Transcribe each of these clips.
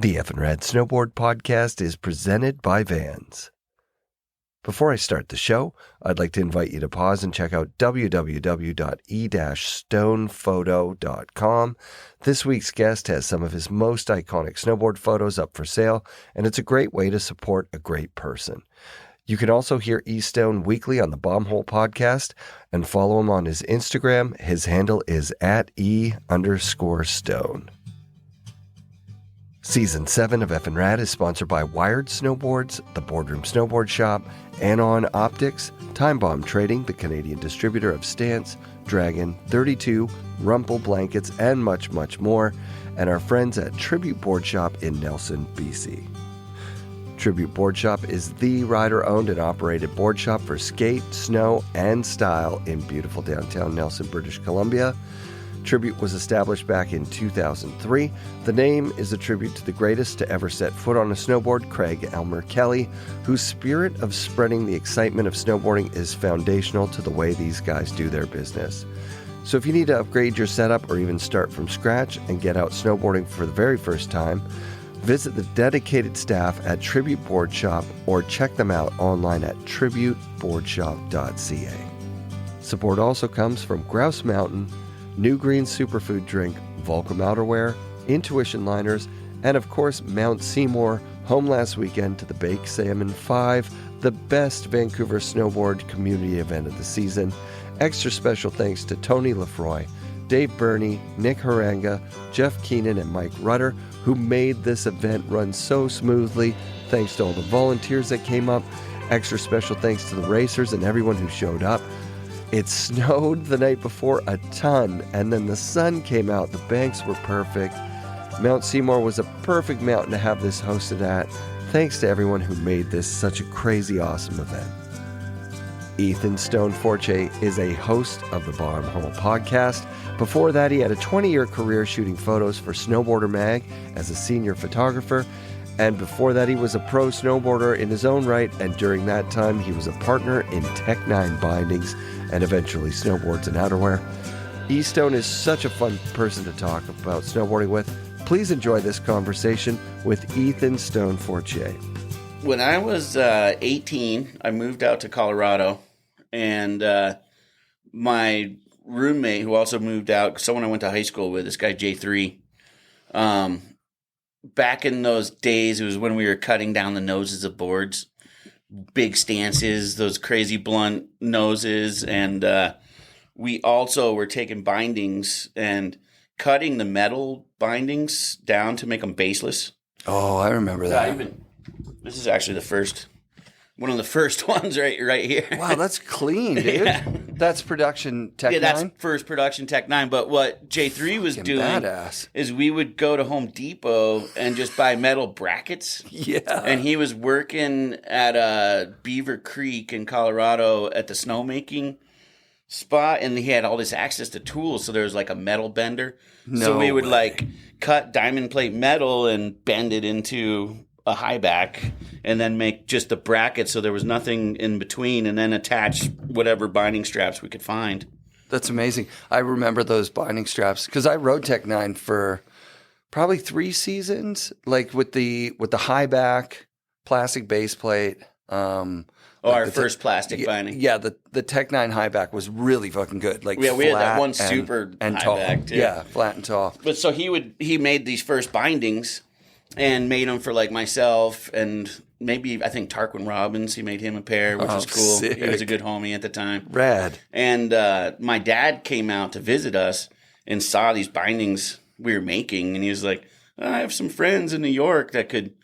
The FNRad Snowboard Podcast is presented by Vans. Before I start the show, I'd like to invite you to pause and check out www.e-stonephoto.com. This week's guest has some of his most iconic snowboard photos up for sale, and it's a great way to support a great person. You can also hear E-Stone weekly on the Bombhole podcast and follow him on his Instagram. His handle is @E_stone. Season 7 of FNRad is sponsored by Wired Snowboards, the Boardroom Snowboard Shop, Anon Optics, Time Bomb Trading, the Canadian distributor of Stance, Dragon, 32, Rumple Blankets, and much, much more, and our friends at Tribute Board Shop in Nelson, BC. Tribute Board Shop is the rider-owned and operated board shop for skate, snow, and style in beautiful downtown Nelson, British Columbia. Tribute was established back in 2003. The name is a tribute to the greatest to ever set foot on a snowboard, Craig Elmer Kelly, whose spirit of spreading the excitement of snowboarding is foundational to the way these guys do their business. So if you need to upgrade your setup or even start from scratch and get out snowboarding for the very first time, visit the dedicated staff at Tribute Board Shop or check them out online at tributeboardshop.ca. Support also comes from Grouse Mountain, New Green Superfood Drink, Volcom Outerwear, Intuition Liners, and of course Mount Seymour, home last weekend to the Bake Salmon 5, the best Vancouver snowboard community event of the season. Extra special thanks to Tony Lefroy, Dave Burney, Nick Haranga, Jeff Keenan, and Mike Rutter, who made this event run so smoothly. Thanks to all the volunteers that came up. Extra special thanks to the racers and everyone who showed up. It snowed the night before a ton, and then the sun came out. The banks were perfect. Mount Seymour was a perfect mountain to have this hosted at. Thanks to everyone who made this such a crazy awesome event. Ethan Stone Fortier is a host of the Bombhole podcast. Before that, he had a 20-year career shooting photos for Snowboarder Mag as a senior photographer. And before that, he was a pro snowboarder in his own right, and during that time, he was a partner in Tech 9 Bindings and eventually Snowboards and Outerwear. E-Stone is such a fun person to talk about snowboarding with. Please enjoy this conversation with Ethan Stone Fortier. When I was 18, I moved out to Colorado, and my roommate, who also moved out, someone I went to high school with, this guy J3, back in those days, it was when we were cutting down the noses of boards, big stances, those crazy blunt noses, and we also were taking bindings and cutting the metal bindings down to make them baseless. Oh, I remember that. This is actually one of the first ones right here. Wow, that's clean, dude. Yeah. That's production Tech 9? Yeah, that's first production Tech 9. But what J3 was doing is we would go to Home Depot and just buy metal brackets. Yeah. And he was working at Beaver Creek in Colorado at the snowmaking spot, and he had all this access to tools. So there was like a metal bender. So we would like cut diamond plate metal and bend it into a high back and then make just the bracket so there was nothing in between, and then attach whatever binding straps we could find. That's amazing. I remember those binding straps because I rode Tech 9 for probably 3 seasons, like with the high back plastic base plate. Our first plastic binding. Yeah, the Tech 9 high back was really fucking good. Like, yeah, we had that one super and high tall. back too. Yeah, flat and tall. But so he made these first bindings and made them for like myself and maybe I think Tarquin Robbins. He made him a pair, which was cool. Sick. He was a good homie at the time. Rad. And my dad came out to visit us and saw these bindings we were making, and he was like, "I have some friends in New York that could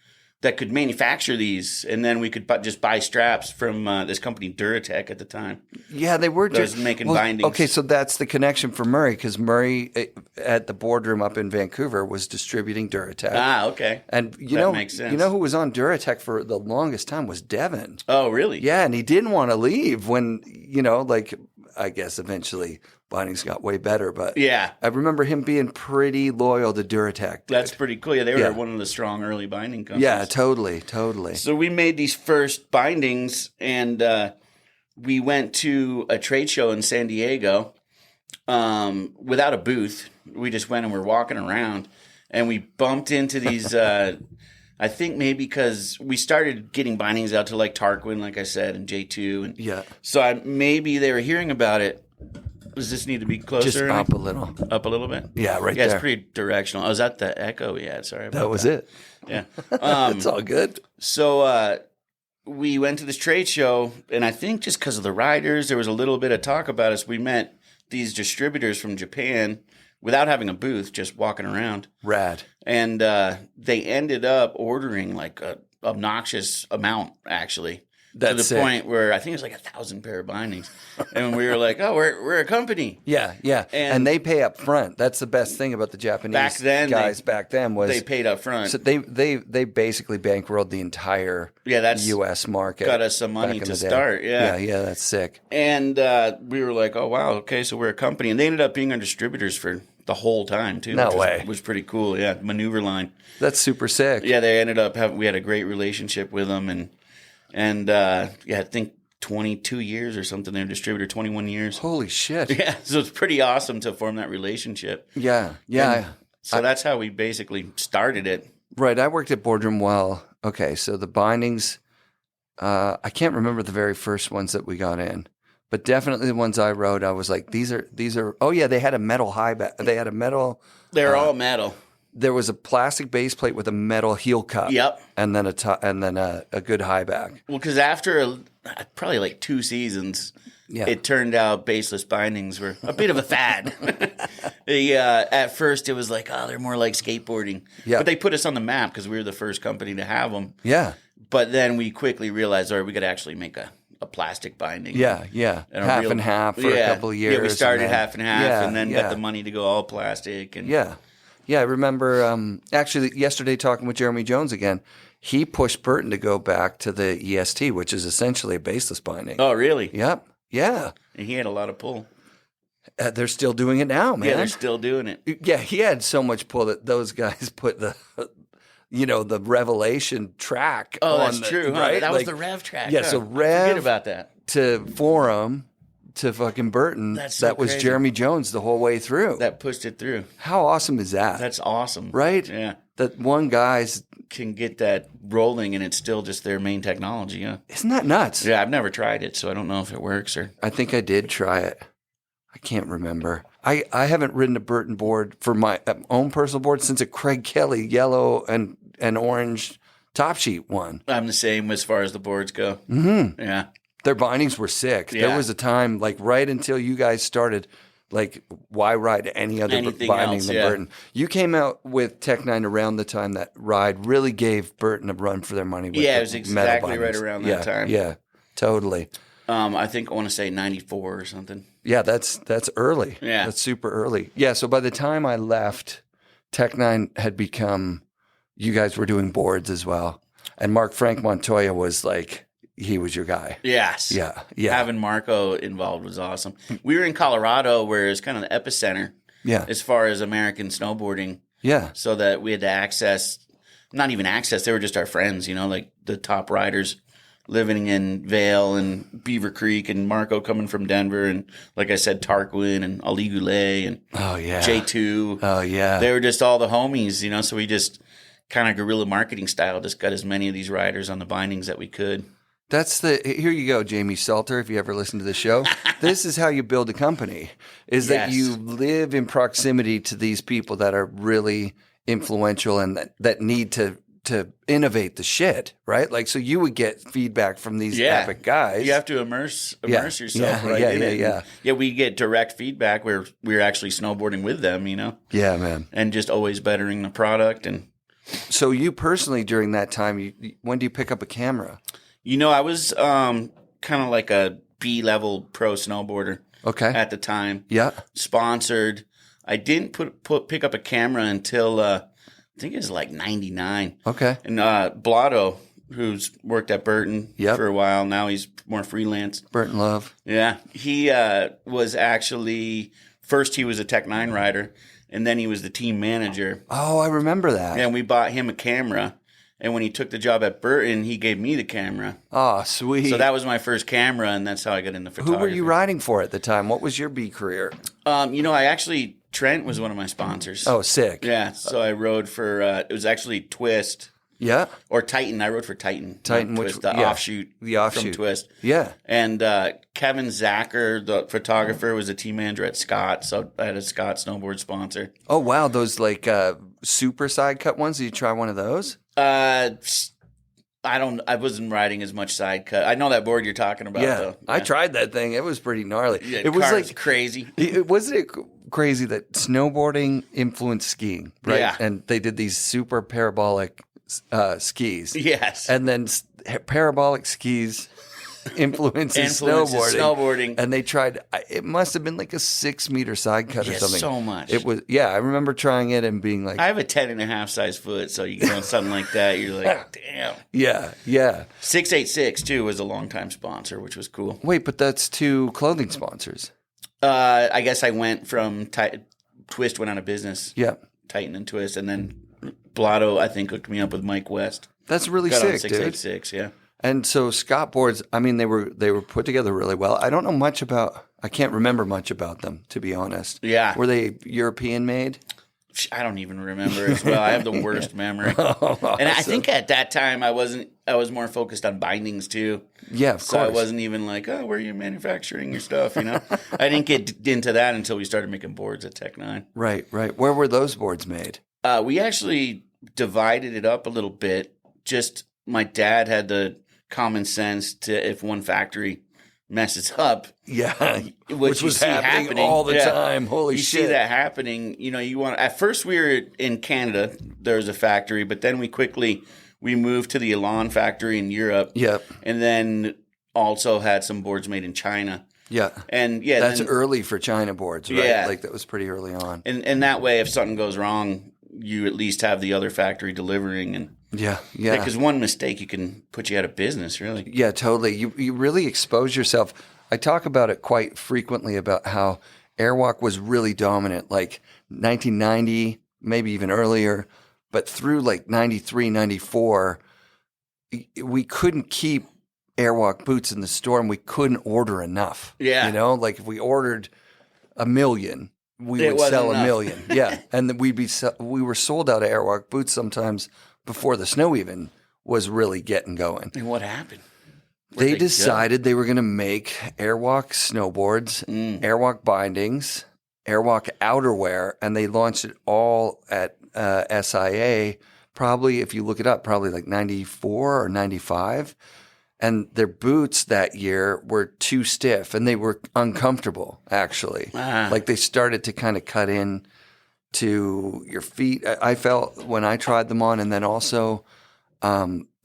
manufacture these, and then we could just buy straps from this company Duratech at the time." Yeah, they were just making bindings. Okay, so that's the connection for Murray, because Murray at the boardroom up in Vancouver was distributing Duratech. Ah, okay. And makes sense. You know who was on Duratech for the longest time was Devin. Oh, really? Yeah, and he didn't want to leave when I guess eventually bindings got way better, but yeah, I remember him being pretty loyal to Duratech. Dude. That's pretty cool. Yeah, they were one of the strong early binding companies. Yeah, totally. So we made these first bindings, and we went to a trade show in San Diego without a booth. We just went and were walking around, And we bumped into these, I think maybe because we started getting bindings out to like Tarquin, like I said, and J2. And so maybe they were hearing about it. Does this need to be closer? Just up a little. Up a little bit? Yeah, right there. Yeah, it's pretty directional. Oh, is that the echo? Yeah, sorry about that. That was it. Yeah. It's all good. So we went to this trade show, and I think just because of the riders, there was a little bit of talk about us. We met these distributors from Japan without having a booth, just walking around. Rad. And they ended up ordering like a obnoxious amount, actually. That's to the sick. point where I think it was like 1,000 pair of bindings. And we were like, oh, we're a company. Yeah. And they pay up front. That's the best thing about the Japanese guys back then was they paid up front. So they basically bankrolled the entire U.S. market. Got us some money to start. Yeah, that's sick. And we were like, oh, wow, okay, so we're a company. And they ended up being our distributors for the whole time, too. No way. Which was pretty cool. Yeah, maneuver line. That's super sick. Yeah, they ended up we had a great relationship with them. And I think 22 years or something. They're a distributor, 21 years. Holy shit. Yeah, so it's pretty awesome to form that relationship. Yeah. So that's how we basically started it. Right. I worked at Boardroom Well. Okay, so the bindings, I can't remember the very first ones that we got in, but definitely the ones I wrote, I was like, these are. Oh yeah, they had a metal high back. They had a metal. They're all metal. There was a plastic base plate with a metal heel cup. Yep. And then a good high back. Well, because after probably like 2 seasons, it turned out baseless bindings were a bit of a fad. At first, it was like, oh, they're more like skateboarding. Yeah. But they put us on the map because we were the first company to have them. Yeah. But then we quickly realized, all right, we got to actually make a plastic binding. Yeah. And half and half for a couple of years. Yeah, we started half and half and then got the money to go all plastic. And Yeah, I remember actually yesterday talking with Jeremy Jones again. He pushed Burton to go back to the EST, which is essentially a baseless binding. Oh, really? Yep. Yeah. And he had a lot of pull. They're still doing it now, man. Yeah, they're still doing it. Yeah, he had so much pull that those guys put the Revelation track on. Oh, that's true. Huh? Right? That was the Rev track. Yeah, so Rev. Forget about that. To Forum. To fucking Burton, that was crazy. Jeremy Jones the whole way through. That pushed it through. How awesome is that? That's awesome. Right? Yeah. That one guy's... can get that rolling and it's still just their main technology, huh? Isn't that nuts? Yeah, I've never tried it, so I don't know if it works or... I think I did try it. I can't remember. I haven't ridden a Burton board for my own personal board since a Craig Kelly yellow and orange top sheet one. I'm the same as far as the boards go. Mm-hmm. Yeah. Their bindings were sick. Yeah. There was a time, like right until you guys started, like why ride any other binding than Burton? You came out with Tech 9 around the time that ride really gave Burton a run for their money. With it was exactly right around that time. Yeah, totally. I think I want to say 94 or something. Yeah, that's early. Yeah. That's super early. Yeah, so by the time I left, Tech 9 had become, you guys were doing boards as well. And Mark Frank Montoya was like... He was your guy. Yes. Yeah. Having Marco involved was awesome. We were in Colorado where it was kind of the epicenter as far as American snowboarding. Yeah. So that we had to not even access, they were just our friends, like the top riders living in Vail and Beaver Creek and Marco coming from Denver and, like I said, Tarquin and Ali Goulet and J2. Oh, yeah. They were just all the homies, so we just kind of guerrilla marketing style just got as many of these riders on the bindings that we could. Here you go, Jamie Salter, if you ever listen to the show. This is how you build a company, that you live in proximity to these people that are really influential and that need to innovate the shit, right? Like, so you would get feedback from these epic guys. You have to immerse yourself in it. Yeah, we get direct feedback where we're actually snowboarding with them, Yeah, man. And just always bettering the product. And so you personally, during that time, when do you pick up a camera? I was kind of like a B-level pro snowboarder at the time. Yeah. Sponsored. I didn't pick up a camera until I think it was like 99. Okay. And Blotto, who's worked at Burton for a while, now he's more freelance. Burton Love. Yeah. He was actually, first he was a Tech 9 rider, and then he was the team manager. Oh, I remember that. And we bought him a camera. And when he took the job at Burton, he gave me the camera. Oh, sweet. So that was my first camera, and that's how I got into photography. Who were you riding for at the time? What was your B career? I actually Trent was one of my sponsors. Oh, sick. Yeah, so I rode for, it was actually Twist. Yeah. Or Titan. I rode for Titan. Titan, Twist, which, the offshoot. The offshoot. From Twist. Yeah. And Kevin Zacher, the photographer, was a team manager at Scott, so I had a Scott snowboard sponsor. Oh, wow. Those like super side cut ones. Did you try one of those? I wasn't riding as much side cut. I know that board you're talking about, though. Yeah. I tried that thing. It was pretty gnarly. Yeah, it was like crazy. Wasn't it crazy that snowboarding influenced skiing, right? Yeah. And they did these super parabolic skis. Yes. And then parabolic skis influences snowboarding. And they tried, it must have been like a 6-meter side cut or something. So much. It was, I remember trying it and being like, I have a 10.5 size foot, so you get on something like that, you're like, damn. Yeah. 686 too was a longtime sponsor, which was cool. Wait, but that's 2 clothing sponsors. I guess I went from Twist went out of business. Yeah. Titan and Twist, and then Blotto, I think, hooked me up with Mike West. That's really Got sick, on 686, dude. yeah. And so Scott boards, I mean, they were put together really well. I don't know much about. I can't remember much about them, to be honest. Yeah. Were they European made? I don't even remember as well. I have the worst memory. And I think at that time I was more focused on bindings too. Yeah, of so course. I wasn't even like, oh, where are you manufacturing your stuff? You know, I didn't get into that until we started making boards at Tech 9. Right. Where were those boards made? We actually divided it up a little bit. Just my dad had the common sense to, if one factory messes up, which was happening all the time. Holy you shit! See that happening. You know, you want. At first, we were in Canada. There was a factory, but then we moved to the Anon factory in Europe. Yep. And then also had some boards made in China. Yeah. And that's early for China boards, right? Yeah. Like that was pretty early on. And that way, if something goes wrong, you at least have the other factory delivering. And yeah. Because one mistake, you can put you out of business, really. Yeah, totally. You really expose yourself. I talk about it quite frequently about how Airwalk was really dominant, like 1990, maybe even earlier, but through like 93, 94, we couldn't keep Airwalk boots in the store and we couldn't order enough. Yeah. You know, like if we ordered 1 million, we would sell 1 million. Yeah. And then we were sold out of Airwalk boots sometimes before the snow even was really getting going. And what happened? They decided they were going to make Airwalk snowboards, Airwalk bindings, Airwalk outerwear, and they launched it all at SIA, probably, if you look it up, probably like 94 or 95. And their boots that year were too stiff and they were uncomfortable, actually. Like they started to kind of cut in to your feet. I felt when I tried them on, and then also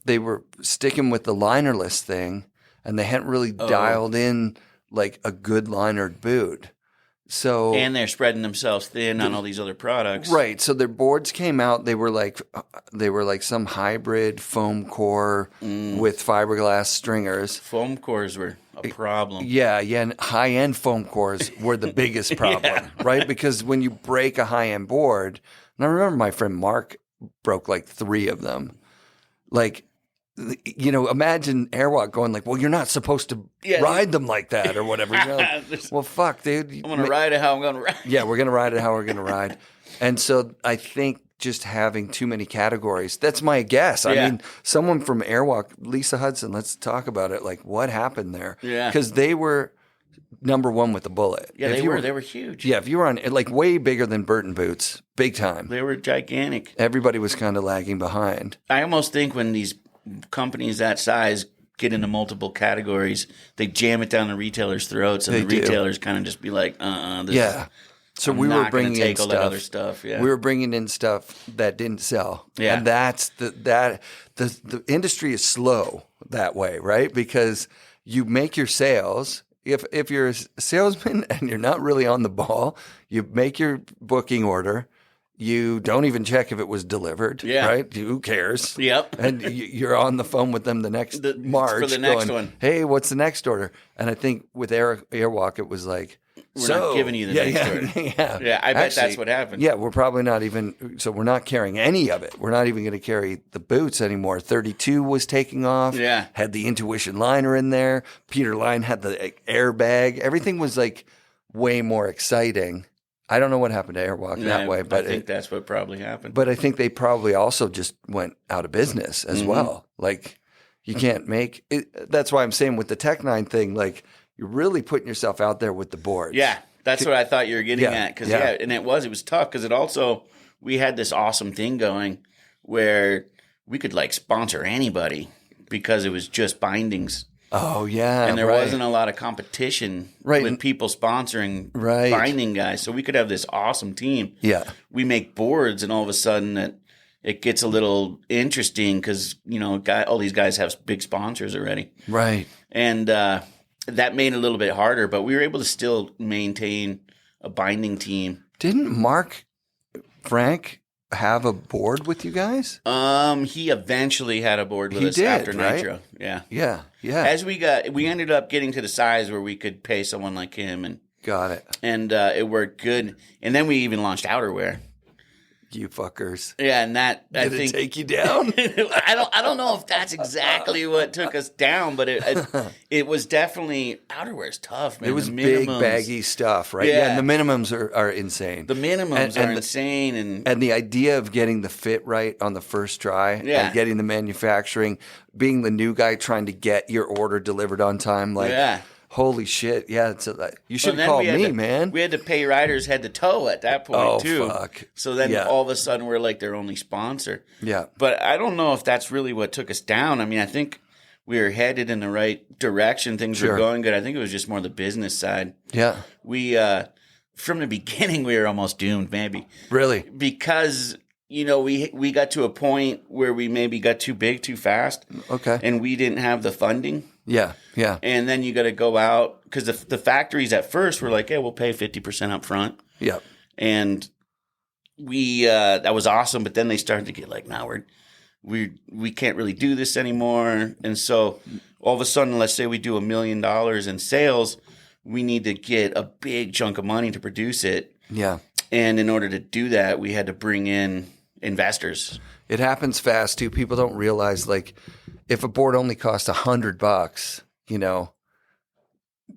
they were sticking with the linerless thing and they hadn't really dialed in like a good linered boot. So and they're spreading themselves thin on all these other products. Right. So their boards came out. They were like some hybrid foam core with fiberglass stringers. Foam cores were a problem. Yeah. And high-end foam cores were the biggest problem, right? Because when you break a high-end board, and I remember my friend Mark broke like 3 of them. Like, you know, imagine Airwalk going like, well, you're not supposed to ride them like that or whatever. You know? Well, fuck, dude. I'm going to ride it how I'm going to ride. Yeah, we're going to ride it how we're going to ride. And so I think just having too many categories, that's my guess. I mean, someone from Airwalk, Lisa Hudson, let's talk about it. Like, what happened there? Yeah. Because they were number one with the bullet. Yeah, they were huge. Yeah, if you were on, like, way bigger than Burton boots, big time. They were gigantic. Everybody was kind of lagging behind. I almost think when these companies that size get into multiple categories, they jam it down the retailers' throats, and the retailers kind of just be like, So we were bringing in all that other stuff. Yeah. We were bringing in stuff that didn't sell. Yeah. And that's the industry is slow that way, right? Because you make your sales. If you're a salesman and you're not really on the ball, you make your booking order. You don't even check if it was delivered, right? Who cares? Yep. And you're on the phone with them the next March for the next going, one. Hey, what's the next order? And I think with Airwalk, it was like, we're not giving you the next order. Yeah, I bet that's what happened. Yeah, we're probably not even – so we're not carrying any of it. We're not even going to carry the boots anymore. 32 was taking off. Yeah. Had the Intuition liner in there. Peter Line had the airbag. Everything was like way more exciting. I don't know what happened to Airwalk that way, but I think that's what probably happened. But I think they probably also just went out of business as well. Like, you can't make it. That's why I'm saying with the Tech9 thing, like, you're really putting yourself out there with the boards. Yeah, that's what I thought you were getting at. Because and it was tough because it also, we had this awesome thing going where we could like sponsor anybody because it was just bindings. Oh, yeah. And there wasn't a lot of competition with people sponsoring binding guys. So we could have this awesome team. Yeah. We make boards, and all of a sudden it gets a little interesting because, you know, all these guys have big sponsors already. Right. And that made it a little bit harder, but we were able to still maintain a binding team. Didn't Mark Frank have a board with you guys? He eventually had a board with us after Nitro. Yeah. Yeah. Yeah. As we ended up getting to the size where we could pay someone like him, and got it. And it worked good. And then we even launched outerwear. You fuckers. Yeah, and that Did it take you down? I don't know if that's exactly what took us down, but it was definitely, outerwear's tough, man. It was big, baggy stuff, right? Yeah, and the minimums are insane. The minimums are insane. And the idea of getting the fit right on the first try and getting the manufacturing, being the new guy trying to get your order delivered on time, like, holy shit. Yeah, you should have called me, man. We had to pay riders head to toe at that point, too. Oh, fuck. So then all of a sudden we're like their only sponsor. Yeah. But I don't know if that's really what took us down. I mean, I think we were headed in the right direction. Things were going good. I think it was just more the business side. Yeah. We, from the beginning, we were almost doomed, maybe. Really? Because, you know, we got to a point where we maybe got too big too fast. Okay. And we didn't have the funding. Yeah, yeah. And then you got to go out because the factories at first were like, "Hey, we'll pay 50% up front." Yeah. And we that was awesome, but then they started to get like, "Now we can't really do this anymore." And so all of a sudden, let's say we do $1 million in sales, we need to get a big chunk of money to produce it. Yeah. And in order to do that, we had to bring in investors. It happens fast too. People don't realize, like, if a board only costs $100, you know,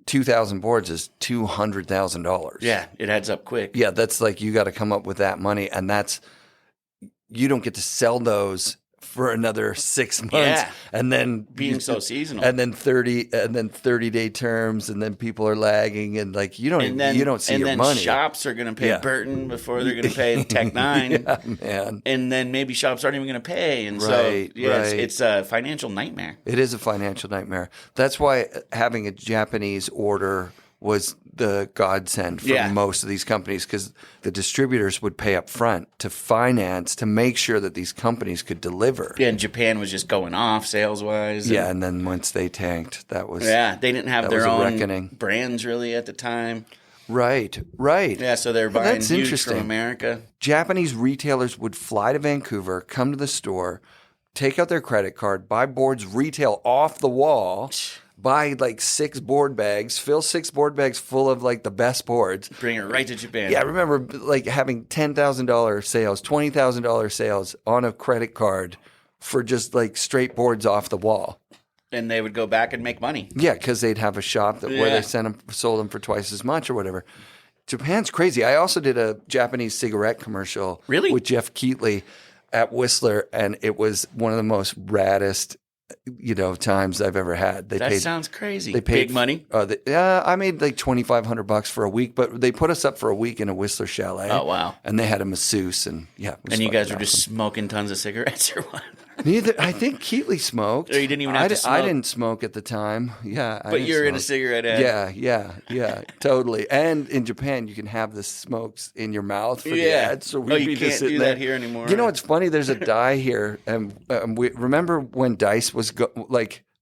2,000 boards is $200,000. Yeah, it adds up quick. Yeah, that's like, you got to come up with that money, and you don't get to sell those for another 6 months. Yeah. And then being so seasonal. And then 30-day terms, and then people are lagging, and like you don't see your money. And then shops are going to pay Burton before they're going to pay Tech9. Yeah, man. And then maybe shops aren't even going to pay. And it's a financial nightmare. It is a financial nightmare. That's why having a Japanese order was the godsend for most of these companies, because the distributors would pay up front to finance to make sure that these companies could deliver. Yeah, and Japan was just going off sales-wise. Yeah, and then once they tanked, that was... Yeah, they didn't have their own brands really at the time. Right, right. Yeah, so they're buying huge from America. Japanese retailers would fly to Vancouver, come to the store, take out their credit card, buy boards retail off the wall... Buy like 6 board bags, fill 6 board bags full of like the best boards. Bring it right to Japan. Yeah, I remember like having $10,000 sales, $20,000 sales on a credit card for just like straight boards off the wall. And they would go back and make money. Yeah, because they'd have a shop where they sold them for twice as much or whatever. Japan's crazy. I also did a Japanese cigarette commercial with Jeff Keatley at Whistler, and it was one of the most raddest times I've ever had. That sounds crazy. They paid big money. I made like $2,500 for a week, but they put us up for a week in a Whistler chalet. Oh wow! And they had a masseuse, and and you guys were just smoking tons of cigarettes, or what? Neither. I think Keatley smoked. Or you didn't even have to smoke. I didn't smoke at the time. Yeah, but you're in a cigarette ad. Yeah, totally. And in Japan, you can have the smokes in your mouth for the ads. So you can't do that here anymore. You know what's funny? There's a die here, and we remember when dice was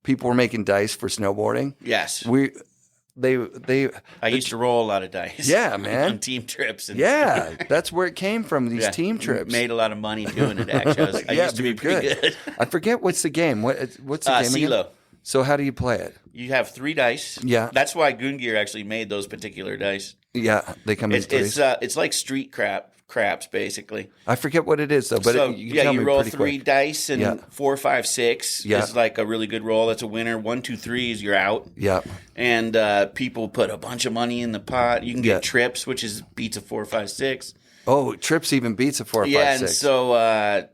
people were making dice for snowboarding. Yes, I used to roll a lot of dice. Yeah, man, on team trips. And that's where it came from. These team trips. Made a lot of money doing it. Actually, I used to be pretty good. I forget what's the game. What's the game again? CeeLo. So how do you play it? You have 3 dice. Yeah, that's why Goon Gear actually made those particular dice. Yeah, they come in threes. It's like street crap craps, basically. I forget what it is though, but So, you can tell you me roll pretty 3 quick. dice, and 4, 5, 6 is like a really good roll. That's a winner. 1, 2, 3 is you're out. Yeah. And people put a bunch of money in the pot. You can get trips, which is beats a 4, 5, 6. Oh, trips even beats a 4, 5, 6. Yeah, and so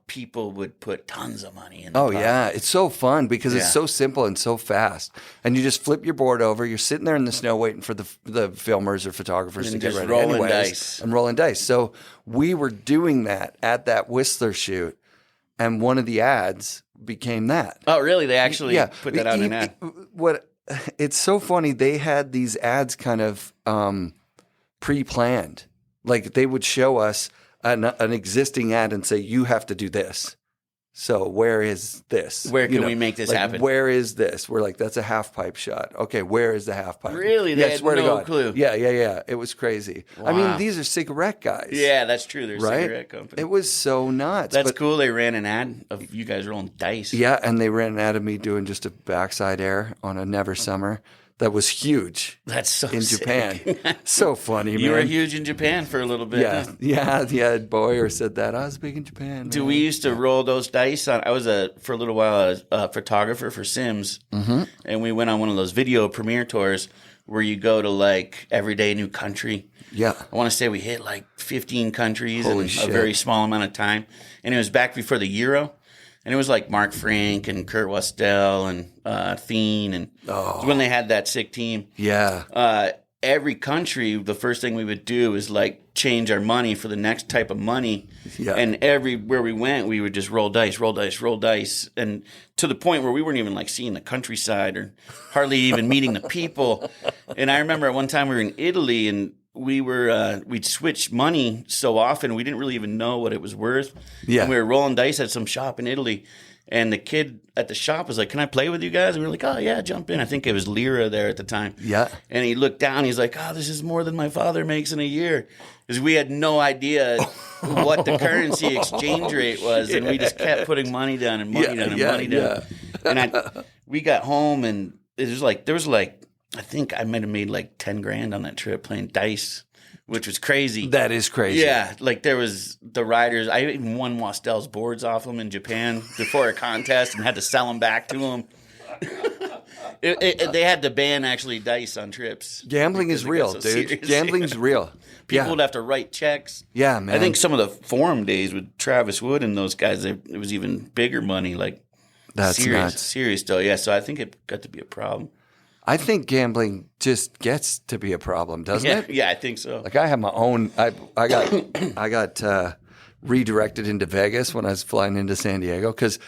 people would put tons of money in the pot. Yeah, it's so fun because it's so simple and so fast. And you just flip your board over. You're sitting there in the snow waiting for the filmers or photographers to get ready. Rolling dice. And rolling dice. So we were doing that at that Whistler shoot, and one of the ads became that. Oh, really? They actually put that out in an ad? It's so funny. They had these ads kind of pre-planned. Like they would show us an existing ad and say, you have to do this. So where is this? Where can we make this happen? Where is this? We're like, that's a half pipe shot. Okay, where is the half pipe? Really? They had no clue. Yeah. It was crazy. Wow. I mean, these are cigarette guys. Yeah, that's true. They're a cigarette company. It was so nuts. That's cool. They ran an ad of you guys rolling dice. Yeah, and they ran an ad of me doing just a backside air on a Never Summer. That was huge. That's so in sick. Japan. So funny, man. You were huge in Japan for a little bit. Yeah. Boyer said that. I was big in Japan. Man. We used to roll those dice on. I was for a little while a photographer for Sims, and we went on one of those video premiere tours where you go to like every day new country. Yeah, I want to say we hit like 15 countries Holy in shit. a very small amount of time, and it was back before the Euro. And it was like Mark Frank and Kurt Westell and Thien. And it was when they had that sick team. Yeah. Every country, the first thing we would do is like change our money for the next type of money. Yeah. And everywhere we went, we would just roll dice. And to the point where we weren't even like seeing the countryside or hardly even meeting the people. And I remember at one time we were in Italy and we'd switch money so often we didn't really even know what it was worth. Yeah. And we were rolling dice at some shop in Italy, and the kid at the shop was like, "Can I play with you guys?" And we were like, "Oh yeah, jump in." I think it was lira there at the time. Yeah. And he looked down. He's like, "Oh, this is more than my father makes in a year," because we had no idea what the currency exchange rate was, and we just kept putting money down and money down and money down. And we got home, and there was like. I think I might have made like 10 grand on that trip playing dice, which was crazy. That is crazy. Yeah, like there was the riders. I even won Wastell's boards off them in Japan before a contest and had to sell them back to them. They had to ban actually dice on trips. Gambling is real, dude. Serious. Gambling's real. People would have to write checks. Yeah, man. I think some of the forum days with Travis Wood and those guys, it was even bigger money. Like that's nuts. Serious though. Yeah, so I think it got to be a problem. I think gambling just gets to be a problem, doesn't it? Yeah, I think so. Like I have my own. I got redirected into Vegas when I was flying into San Diego because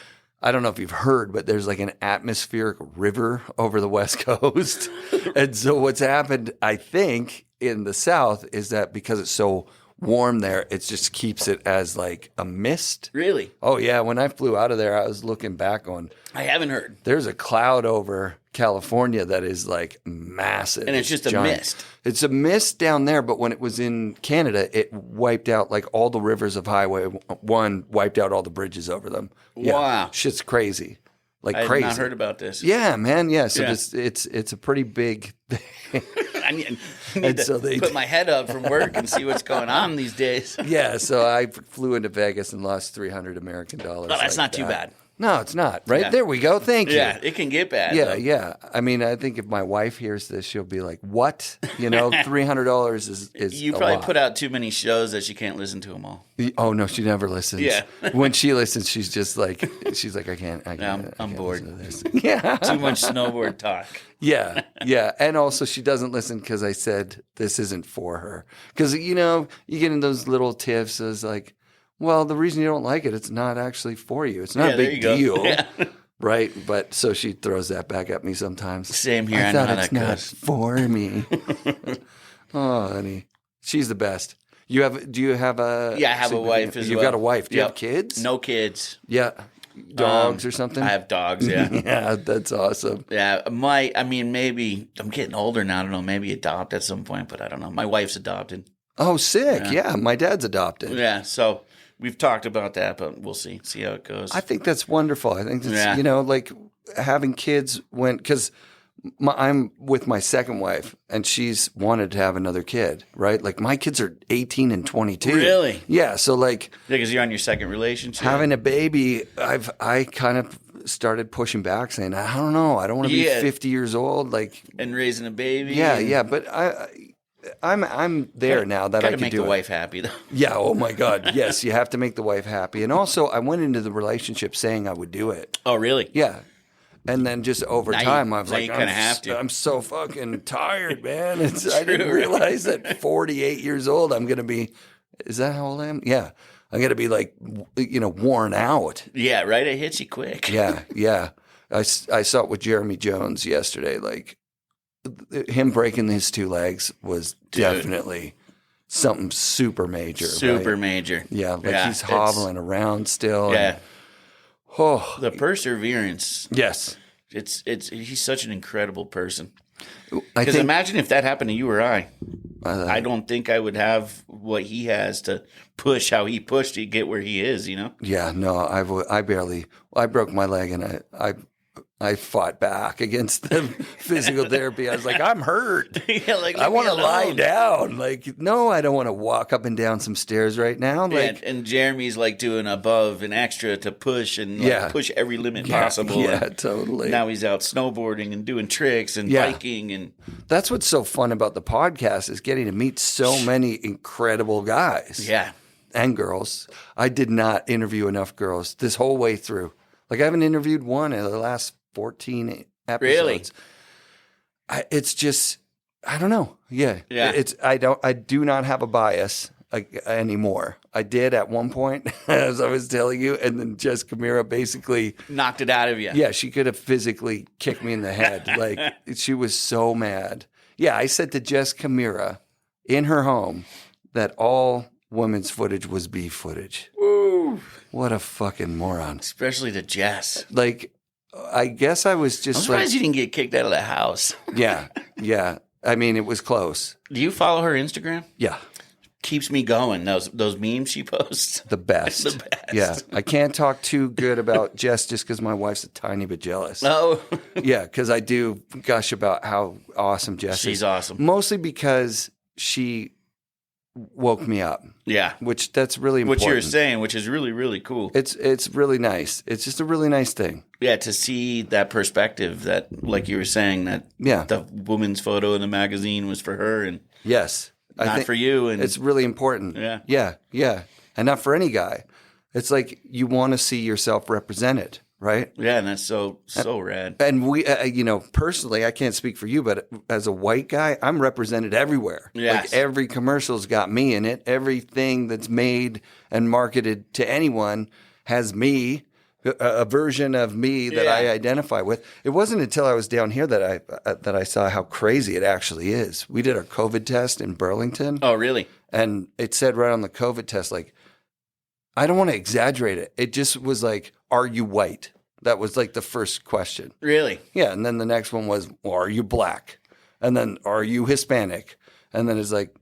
I don't know if you've heard, but there's like an atmospheric river over the West Coast, and so what's happened, I think, in the South is that because it's so warm there, it just keeps it as like a mist. Really? Oh yeah. When I flew out of there, I was looking back on. I haven't heard. There's a cloud over California that is like massive. And it's just a mist. It's a mist down there, but when it was in Canada, it wiped out like all the rivers of Highway 1, wiped out all the bridges over them. Yeah. Wow. Shit's crazy. Like I crazy. have not heard about this. Yeah, man. Yeah. So it's a pretty big thing. I need to put my head up from work and see what's going on these days. Yeah. So I flew into Vegas and lost $300 American. No, that's not too bad. No, it's not. Right? Yeah. There we go. Thank you. Yeah, it can get bad. Yeah, though. yeah. I mean, I think if my wife hears this, she'll be like, "What? You know, $300 is you probably put out too many shows that she can't listen to them all." Oh no, she never listens. Yeah. When she listens, she's like, I can't. I'm bored. This. Yeah. Too much snowboard talk. Yeah, yeah. And also she doesn't listen because I said this isn't for her. Because, you know, you get in those little tiffs as like, well, the reason you don't like it, it's not actually for you. It's not a big deal. Yeah. Right? But so she throws that back at me sometimes. Same here. I thought it's not for me. Oh, honey. She's the best. Do you have a... Yeah, I have a wife as well. You've got a wife. Do you have kids? No kids. Yeah. Dogs or something? I have dogs, yeah. Yeah, that's awesome. Yeah, maybe, I'm getting older now. I don't know, maybe adopt at some point, but I don't know. My wife's adopted. Oh, sick. Yeah, my dad's adopted. Yeah, so we've talked about that, but we'll see how it goes. I think that's wonderful. I think that's, you know, like having kids because I'm with my second wife, and she's wanted to have another kid, right? Like my kids are 18 and 22. Really? Yeah. So like, because you're on your second relationship. having a baby, I kind of started pushing back, saying, I don't know, I don't want to be 50 years old, like, and raising a baby. Yeah. But I'm there now that I can make do the it. wife happy though. Yeah. Oh my God. Yes, you have to make the wife happy, and also I went into the relationship saying I would do it. Oh, really? Yeah. And then just over Now time, you- I was now like, you kinda have to. I'm so fucking tired, man. I didn't realize that 48 years old, I'm going to be, is that how old I am? Yeah. I'm going to be like, worn out. Yeah, right? It hits you quick. Yeah. I saw it with Jeremy Jones yesterday. Like, him breaking his 2 legs was definitely something super major. Super right? major. Yeah, like he's hobbling around still. Yeah. The perseverance. Yes. He's such an incredible person. I Because think imagine if that happened to you or I. I don't think I would have what he has to push how he pushed to get where he is, Yeah, no, I broke my leg, and I fought back against the physical therapy. I was like, I'm hurt. Yeah, like, I want to leave me lie alone. down. Like, no, I don't want to walk up and down some stairs right now. Like, And Jeremy's like doing above and extra to push and push every limit possible. Yeah, And totally. now he's out snowboarding and doing tricks and biking. And That's what's so fun about the podcast, is getting to meet so many incredible guys. yeah. And girls. I did not interview enough girls this whole way through. Like, I haven't interviewed one in the last 14 episodes. Really? It's just, I don't know. Yeah. Yeah. I do not have a bias anymore. I did at one point, as I was telling you, and then Jess Camira basically Knocked it out of you. Yeah, she could have physically kicked me in the head. Like, she was so mad. Yeah, I said to Jess Camira in her home that all women's footage was beef footage. Woo. What a fucking moron. Especially to Jess. Like, I guess I was I'm just surprised you didn't get kicked out of the house. yeah. I mean, it was close. Do you follow her Instagram? Yeah. Keeps me going. Those memes she posts. The best. The best. Yeah. I can't talk too good about Jess just because my wife's a tiny bit jealous. Oh. Yeah, because I do gush about how awesome Jess is. She's awesome. Mostly because she woke me up. Yeah. Which that's really important. What you're saying, which is really, really cool. It's really nice. It's just a really nice thing. Yeah, to see that perspective that, like you were saying, that the woman's photo in the magazine was for her and yes, not for you. And it's really important. Yeah. And not for any guy. It's like you want to see yourself represented, right? Yeah, and that's so rad. And we, personally, I can't speak for you, but as a white guy, I'm represented everywhere. Yes. Like every commercial's got me in it. Everything that's made and marketed to anyone has me, a version of me that I identify with. It wasn't until I was down here that I saw how crazy it actually is. We did our COVID test in Burlington. Oh, really? And it said right on the COVID test, like, I don't want to exaggerate it. It just was like, are you white? That was like the first question. Really? Yeah. And then the next one was, well, are you black? And then, are you Hispanic? And then it's like,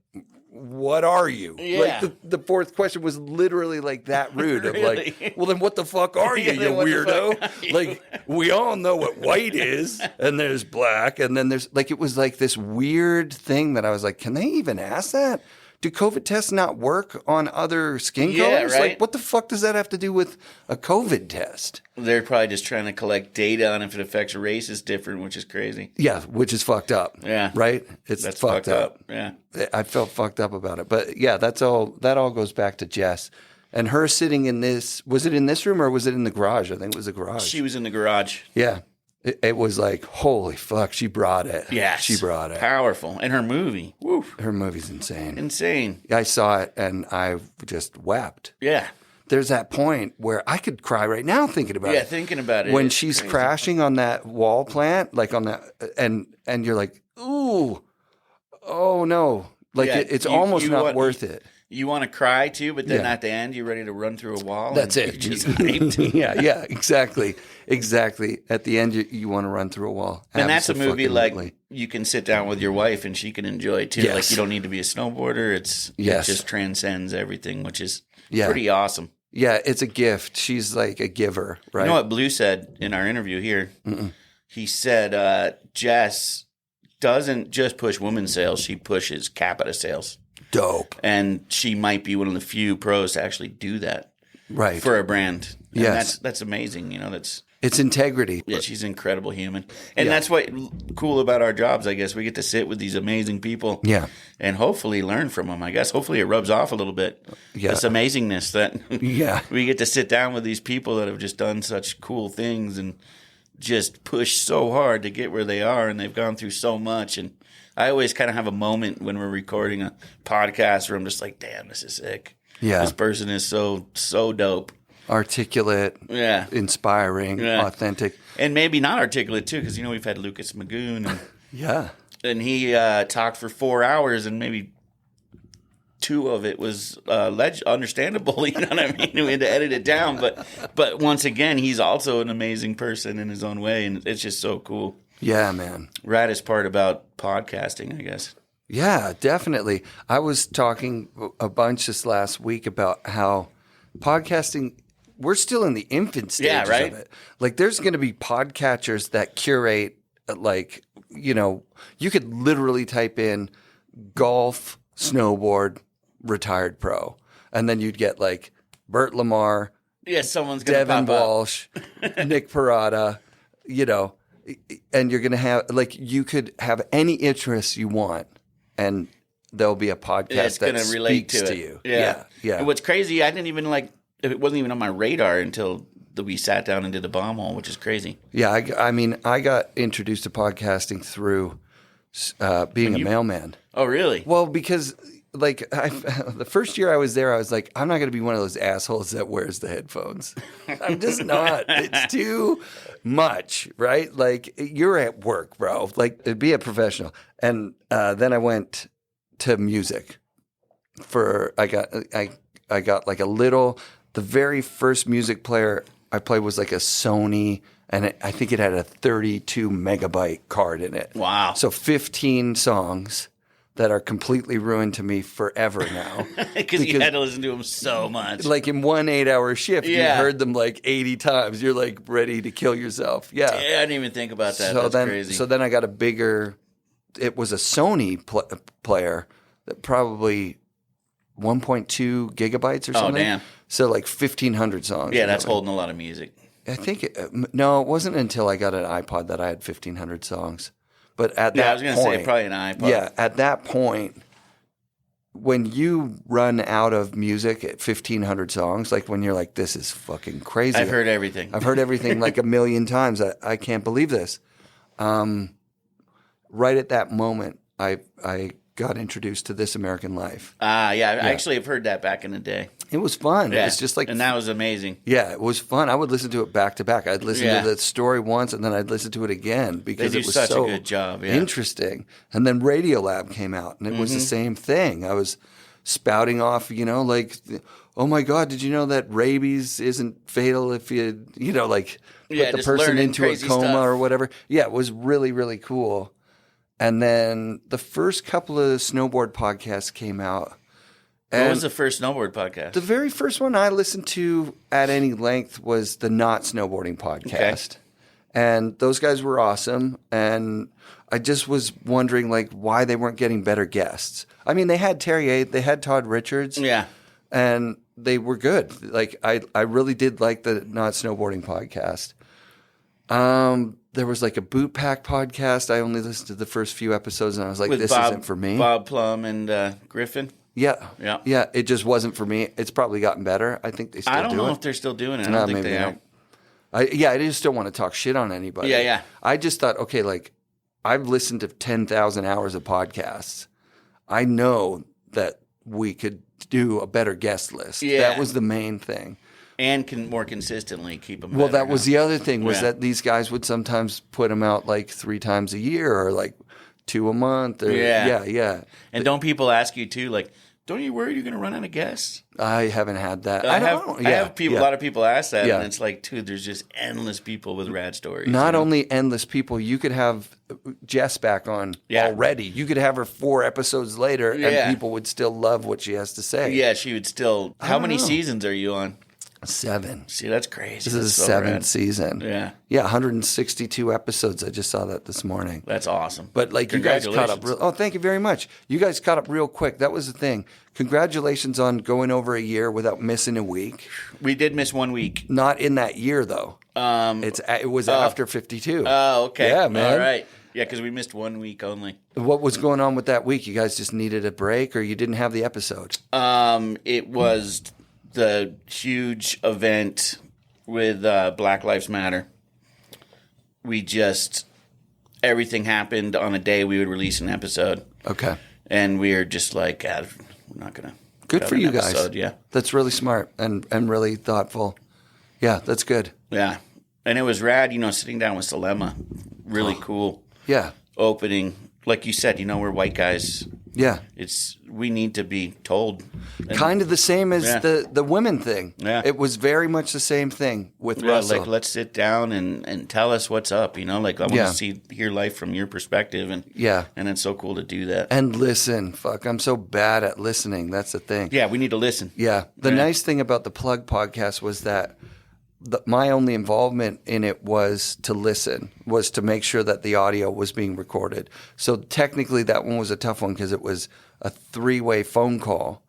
what are you? Yeah. Like the fourth question was literally like that rude of Really? like, well, then what the fuck are you, Yeah, you then what the weirdo? fuck are you? Like, we all know what white is, and there's black, and then there's like, it was like this weird thing that I was like, can they even ask that? Do COVID tests not work on other skin colors? right. Like, what the fuck does that have to do with a COVID test? They're probably just trying to collect data on if it affects race is different, which is crazy. Yeah, which is fucked up. Yeah. Right? It's That's fucked up. Yeah. I felt fucked up about it. But yeah, that all goes back to Jess. And her sitting in this, was it in this room or was it in the garage? I think it was the garage. She was in the garage. Yeah. It was like, holy fuck, she brought it. Yes. She brought it. Powerful. And her movie. Woo. Her movie's insane. Insane. I saw it and I just wept. Yeah. There's that point where I could cry right now thinking about it. Yeah, thinking about it. When it's she's crazy. crashing on that wall plant, like on that, and you're like, ooh, oh no. Like Yeah, it's you- almost you not want- worth it. You want to cry too, but then Yeah. at the end, you're ready to run through a wall. That's and it. you're just raped. yeah, exactly. At the end, you want to run through a wall. And that's a movie like Abso-fucking-lutely. you can sit down with your wife and she can enjoy too. Yes. Like you don't need to be a snowboarder. It just transcends everything, which is pretty awesome. Yeah, it's a gift. She's like a giver, right? You know what Blue said in our interview here? he said Jess doesn't just push women's sales; she pushes capita sales. Dope. And she might be one of the few pros to actually do that, right, for a brand. And yes, that's amazing. It's integrity. Yeah, she's an incredible human. And that's what cool about our jobs, I guess. We get to sit with these amazing people. Yeah. And hopefully learn from them, I guess. Hopefully it rubs off a little bit. Yeah. This amazingness that we get to sit down with these people that have just done such cool things and just pushed so hard to get where they are, and they've gone through so much. And I always kind of have a moment when we're recording a podcast where I'm just like, damn, this is sick. Yeah. This person is so dope. Articulate, inspiring, authentic. And maybe not articulate, too, because, we've had Lucas Magoon. And, and he talked for 4 hours, and maybe 2 of it was understandable. You know what I mean? We had to edit it down. But once again, he's also an amazing person in his own way, and it's just so cool. Yeah, man. Raddest part about podcasting, I guess. Yeah, definitely. I was talking a bunch this last week about how podcasting – we're still in the infant stages of it. Like, there's going to be podcatchers that curate, like, you could literally type in golf, snowboard, retired pro, and then you'd get like Burt Lamar, someone's going to Devin Walsh, Nick Parada, and you're going to have, like, you could have any interest you want, and there'll be a podcast that relate to you. Yeah. And what's crazy, I didn't even it wasn't even on my radar until we sat down and did the bomb hole, which is crazy. Yeah, I mean, I got introduced to podcasting through being a mailman. Oh, really? Well, because the first year I was there, I was like, I'm not going to be one of those assholes that wears the headphones. I'm just not. It's too much, right? Like, you're at work, bro. Like, be a professional. And then I went to music. I got like a little. The very first music player I played was like a Sony, and I think it had a 32 megabyte card in it. Wow. So 15 songs that are completely ruined to me forever now. because you had to listen to them so much. Like, in one 8-hour shift, you heard them like 80 times. You're like ready to kill yourself. Yeah. I didn't even think about that. That's crazy. So then I got a bigger, it was a Sony player that probably 1.2 gigabytes or something. Oh, damn. So like 1,500 songs. Yeah, that's holding a lot of music. I think, no, it wasn't until I got an iPod that I had 1,500 songs. But at that point. I was going to say probably an iPod. Yeah, at that point, when you run out of music at 1,500 songs, like when you're like, this is fucking crazy. I've heard everything. I've heard everything like a million times. I can't believe this. Right at that moment, I got introduced to This American Life. I actually have heard that back in the day. It was fun. Yeah. It was just like, and that was amazing. Yeah, it was fun. I would listen to it back to back. I'd listen to the story once, and then I'd listen to it again because it was such a good job. Yeah. Interesting. And then Radiolab came out, and it was the same thing. I was spouting off, like, oh my God, did you know that rabies isn't fatal if you, like, put the person into a coma or whatever? Yeah, it was really, really cool. And then the first couple of snowboard podcasts came out. What was the first snowboard podcast? The very first one I listened to at any length was the Not Snowboarding podcast. Okay. And those guys were awesome. And I just was wondering, like, why they weren't getting better guests. I mean, they had Terrier, they had Todd Richards. Yeah. And they were good. Like, I really did like the Not Snowboarding podcast. There was like a Boot Pack podcast. I only listened to the first few episodes, and I was like, this isn't for me. Bob Plum and Griffin. Yeah. It just wasn't for me. It's probably gotten better. I think they still do it. I don't know if they're still doing it. I don't think they are. I just don't want to talk shit on anybody. Yeah. I just thought, okay, like, I've listened to 10,000 hours of podcasts. I know that we could do a better guest list. Yeah. That was the main thing. And can more consistently keep them. Well, that was the other thing, was that these guys would sometimes put them out like 3 times a year or like 2 a month. Or, yeah. And don't people ask you too, like, don't you worry you're going to run out of guests? I haven't had that. I have people. A lot of people ask that, and it's like, dude, there's just endless people with rad stories. Not only endless people, you could have Jess back on already. You could have her 4 episodes later, and people would still love what she has to say. Yeah, she would still. How many seasons are you on? 7. See, that's crazy. This is the 7th season. Yeah. Yeah, 162 episodes. I just saw that this morning. That's awesome. But like you guys caught up. Oh, thank you very much. You guys caught up real quick. That was the thing. Congratulations on going over a year without missing a week. We did miss 1 week. Not in that year though. It was after 52. Oh, okay. Yeah, man. All right. Yeah, because we missed 1 week only. What was going on with that week? You guys just needed a break, or you didn't have the episode? It was the huge event with Black Lives Matter. Everything happened on a day we would release an episode. Okay. And we were just like, we're not going to. Good for you guys. Yeah. That's really smart and really thoughtful. Yeah, that's good. Yeah. And it was rad, sitting down with Salema. Really cool. Yeah. Opening. Like you said, we're white guys. Yeah. We need to be told. Kind of the same as the women thing. Yeah. It was very much the same thing with Russell. Like, let's sit down and tell us what's up, Like, I want to hear life from your perspective. And it's so cool to do that. And listen. Fuck, I'm so bad at listening. That's the thing. Yeah, we need to listen. Yeah. The nice thing about the Plug podcast was that my only involvement in it was to listen, was to make sure that the audio was being recorded. So technically that one was a tough one because it was a 3-way phone call,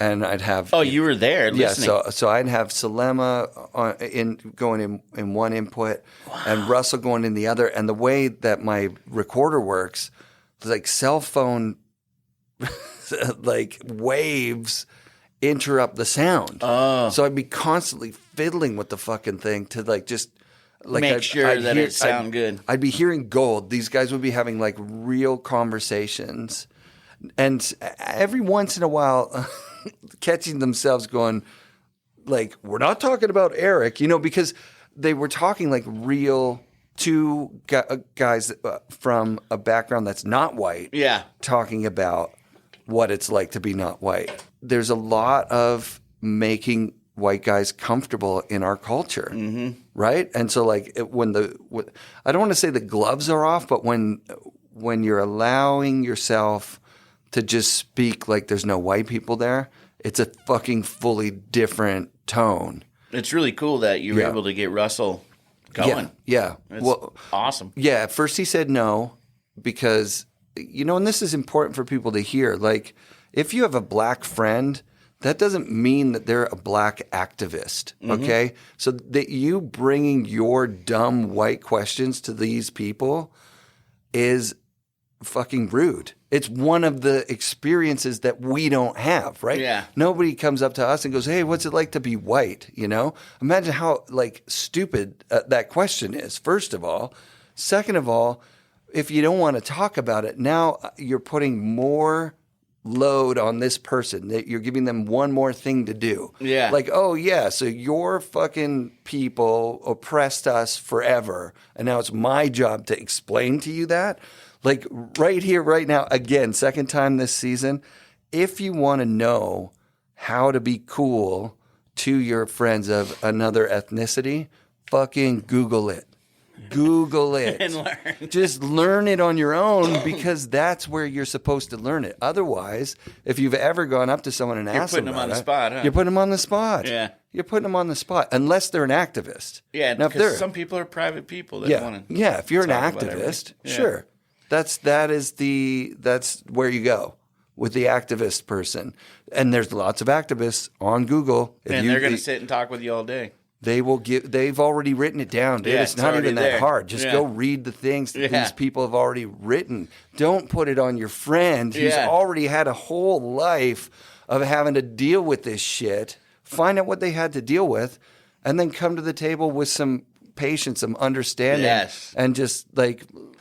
and I'd have... Oh, you were there listening. Yeah, so I'd have Salema going in one input and Russell going in the other. And the way that my recorder works, like cell phone like waves interrupt the sound. Oh. So I'd be constantly fiddling with the fucking thing to make sure that it sound good. I'd be hearing gold. These guys would be having like real conversations, and every once in a while catching themselves going like, we're not talking about Eric, because they were talking like real two guys from a background that's not white. Yeah. Talking about what it's like to be not white. There's a lot of making white guys comfortable in our culture, right? And so, like, I don't want to say the gloves are off, but when you're allowing yourself to just speak like there's no white people there, it's a fucking fully different tone. It's really cool that you were able to get Russell going. Yeah. It's awesome. Yeah, at first he said no because... and this is important for people to hear. Like, if you have a black friend, that doesn't mean that they're a black activist, okay? So that you bringing your dumb white questions to these people is fucking rude. It's one of the experiences that we don't have, right? Yeah. Nobody comes up to us and goes, hey, what's it like to be white, Imagine how, stupid that question is, first of all. Second of all, if you don't want to talk about it, now you're putting more load on this person. That you're giving them one more thing to do. Yeah. Like, oh, yeah, so your fucking people oppressed us forever, and now it's my job to explain to you that? Like, right here, right now, again, second time this season, if you want to know how to be cool to your friends of another ethnicity, fucking Google it. Google it. And learn. Just learn it on your own because that's where you're supposed to learn it. Otherwise, if you've ever gone up to someone and asked them about it, you're putting them on the spot, huh? You're putting them on the spot. Yeah. You're putting them on the spot, unless they're an activist. Yeah, now, because some people are private people that want to if you're an activist, sure. That's where you go with the activist person. And there's lots of activists on Google. And they're going to sit and talk with you all day. They've already written it down, dude. It's not even that hard. Just go read the things that these people have already written. Don't put it on your friend who's already had a whole life of having to deal with this shit. Find out what they had to deal with, and then come to the table with some patience, some understanding, and just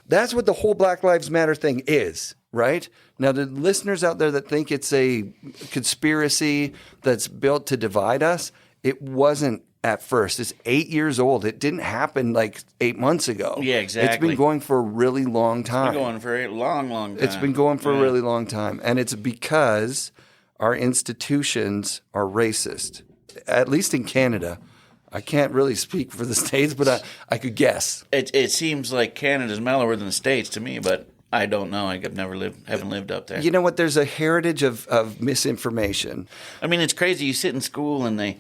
that's what the whole Black Lives Matter thing is, right? Now, the listeners out there that think it's a conspiracy that's built to divide us, it wasn't. At first, it's 8 years old. It didn't happen 8 months ago. Yeah, exactly. It's been going for a really long time. It's been going for a long, long time. It's been going for a really long time. And it's because our institutions are racist, at least in Canada. I can't really speak for the States, but I could guess. It seems like Canada's mellower than the States to me, but I don't know. Haven't lived up there. You know what? There's a heritage of misinformation. I mean, it's crazy. You sit in school and they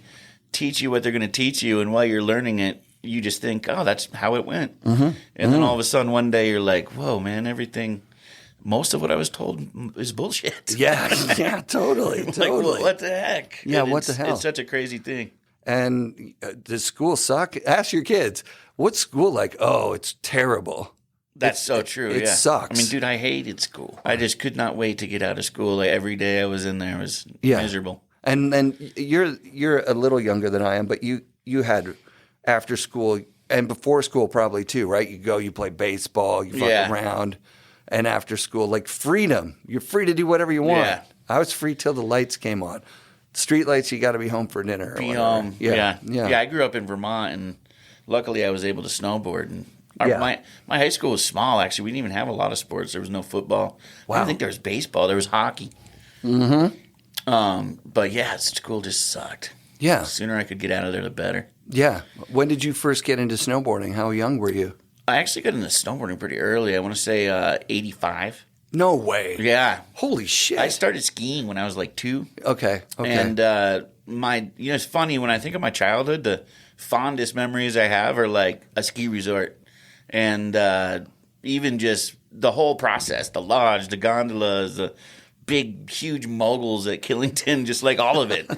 teach you what they're going to teach you, and while you're learning it, you just think, oh, that's how it went. And then all of a sudden one day you're like, whoa, man, most of what I was told is bullshit. Yeah, totally. Like, well, what the heck? Yeah, what the hell? It's such a crazy thing. And does school suck? Ask your kids, what's school like? Oh, it's terrible. That's so true. It yeah. sucks. I mean, dude, I hated school. I just could not wait to get out of school. Like, every day I was in there was miserable. And then you're a little younger than I am, but you had after school and before school probably too, right? You play baseball, you fuck around, and after school, like freedom. You're free to do whatever you want. Yeah. I was free till the lights came on. Street lights, you got to be home for dinner. Be home. Yeah. I grew up in Vermont, and luckily I was able to snowboard. And my high school was small. Actually, we didn't even have a lot of sports. There was no football. Wow. I don't think there was baseball. There was hockey. But yeah, school just sucked. Yeah. The sooner I could get out of there, the better. Yeah. When did you first get into snowboarding? How young were you? I actually got into snowboarding pretty early. I want to say 85. No way. Yeah. Holy shit. I started skiing when I was like 2. Okay. And it's funny when I think of my childhood, the fondest memories I have are like a ski resort. And even just the whole process, the lodge, the gondolas, the big, huge moguls at Killington, just like all of it.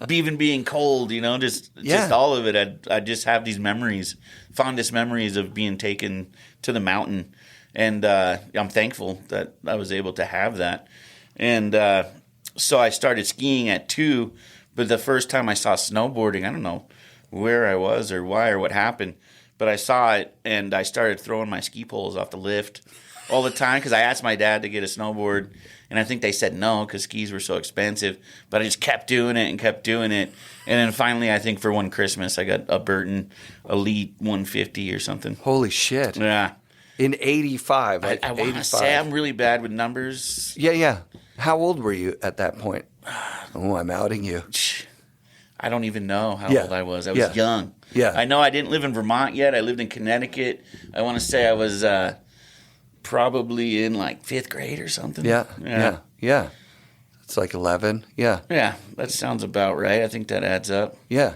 Even being cold, just all of it. I just have these memories, fondest memories of being taken to the mountain. And I'm thankful that I was able to have that. And so I started skiing at 2, but the first time I saw snowboarding, I don't know where I was or why or what happened, but I saw it and I started throwing my ski poles off the lift all the time because I asked my dad to get a snowboard, and I think they said no because skis were so expensive, but I just kept doing it. And then finally, I think for one Christmas, I got a Burton Elite 150 or something. Holy shit. Yeah. In 85. I want to say I'm really bad with numbers. Yeah. How old were you at that point? Oh, I'm outing you. I don't even know how old I was. I was young. Yeah. I know I didn't live in Vermont yet. I lived in Connecticut. I want to say I was probably in like 5th grade or something. Yeah. It's like 11. Yeah. Yeah, that sounds about right. I think that adds up. Yeah.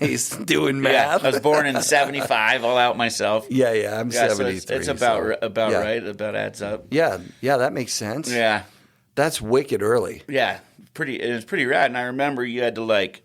He's doing math. I was born in 75. I'll out myself. Yeah. I'm 73. So it's about right. About adds up. Yeah. That makes sense. Yeah. That's wicked early. Yeah. It was pretty rad. And I remember you had to like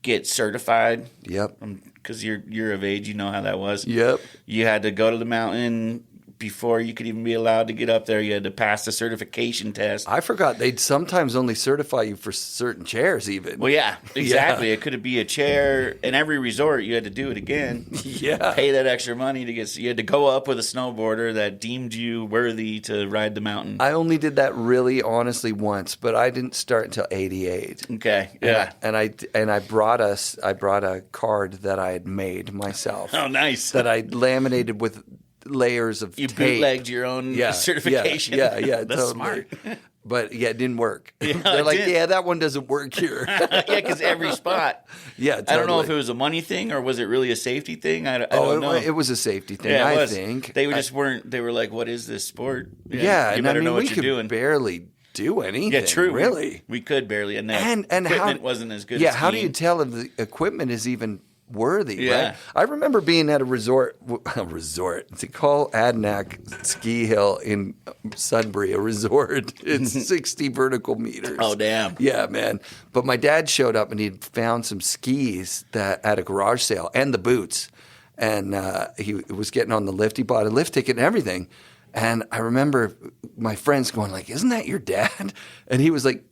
get certified. Yep. Because you're of age. You know how that was. Yep. You had to go to the mountain. Before you could even be allowed to get up there, you had to pass the certification test. I forgot they'd sometimes only certify you for certain chairs even. Well, yeah, exactly. It could be a chair. In every resort, you had to do it again. Yeah. Pay that extra money to get – you had to go up with a snowboarder that deemed you worthy to ride the mountain. I only did that really honestly once, but I didn't start until 88. Okay, yeah. And I brought a card that I had made myself. Oh, nice. That I laminated with – layers of you tape. Bootlegged your own certification. Yeah, that's totally. Smart. But it didn't work. Yeah, They're like, that one doesn't work here. Yeah, because every spot. Yeah, totally. I don't know if it was a money thing or was it really a safety thing. I don't know. It was a safety thing. I think they weren't. They were like, "What is this sport?" Yeah, you better know what you're doing. We could barely do anything. Yeah, true. Really, we could barely, and equipment wasn't as good. Yeah, as how do you tell if the equipment is even worthy? Yeah. Right? I remember being at a resort. It's called Adnac Ski Hill in Sudbury, a resort. It's 60 vertical meters. Oh, damn. Yeah, man. But my dad showed up and he'd found some skis at a garage sale and the boots. And he was getting on the lift. He bought a lift ticket and everything. And I remember my friends going like, "Isn't that your dad?" And he was like,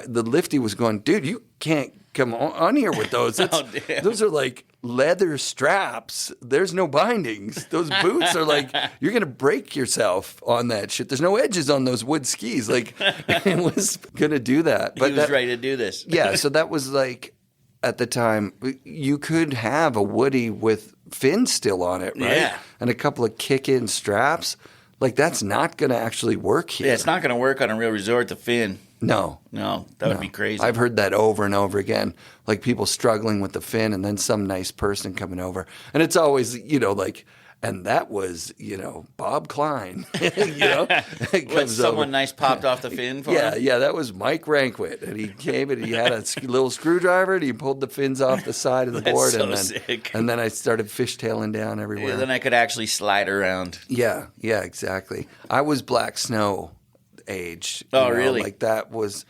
the lifty was going, "Dude, you can't come on here with those. Those are like leather straps. There's no bindings. Those boots are like, you're going to break yourself on that shit. There's no edges on those wood skis." Like, it was going to do that. But he was ready to do this. Yeah, so that was like, at the time, you could have a Woody with fins still on it, right? Yeah. And a couple of kick-in straps. Like, that's not going to actually work here. Yeah, it's not going to work on a real resort, the fin. No, that would be crazy. I've heard that over and over again, like people struggling with the fin and then some nice person coming over. And it's always, like And that was, Bob Klein. When someone nice popped off the fin for him? Yeah, that was Mike Rankwit. And he came and he had a little screwdriver and he pulled the fins off the side of the board. Sick. And then I started fishtailing down everywhere. Yeah, then I could actually slide around. Yeah, exactly. I was Black Snow age. Really? Like that was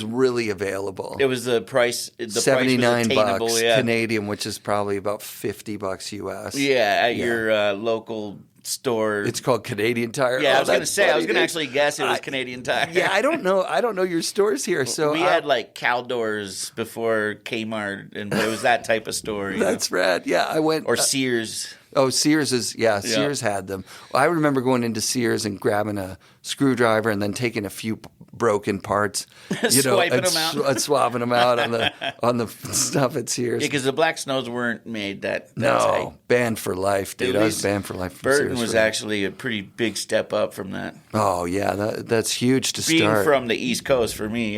really available. It was the price. The $79 price was attainable, Canadian, which is probably about $50 US. Yeah, at your local store. It's called Canadian Tire. Yeah, I was going to say. I was going to actually guess it was Canadian Tire. Yeah, I don't know your stores here. So we had like Caldors before Kmart, and it was that type of store. That's rad. Yeah, I went or Sears. Oh, Sears Sears had them. I remember going into Sears and grabbing a screwdriver and then taking a few broken parts, swiping them out, and swapping them out on the stuff at Sears. Yeah, because the Black Snows weren't made that no, tight. Banned for life, dude. I was banned for life. From Burton Sears was actually a pretty big step up from that. Oh yeah, that's huge to Being start. from the East Coast for me,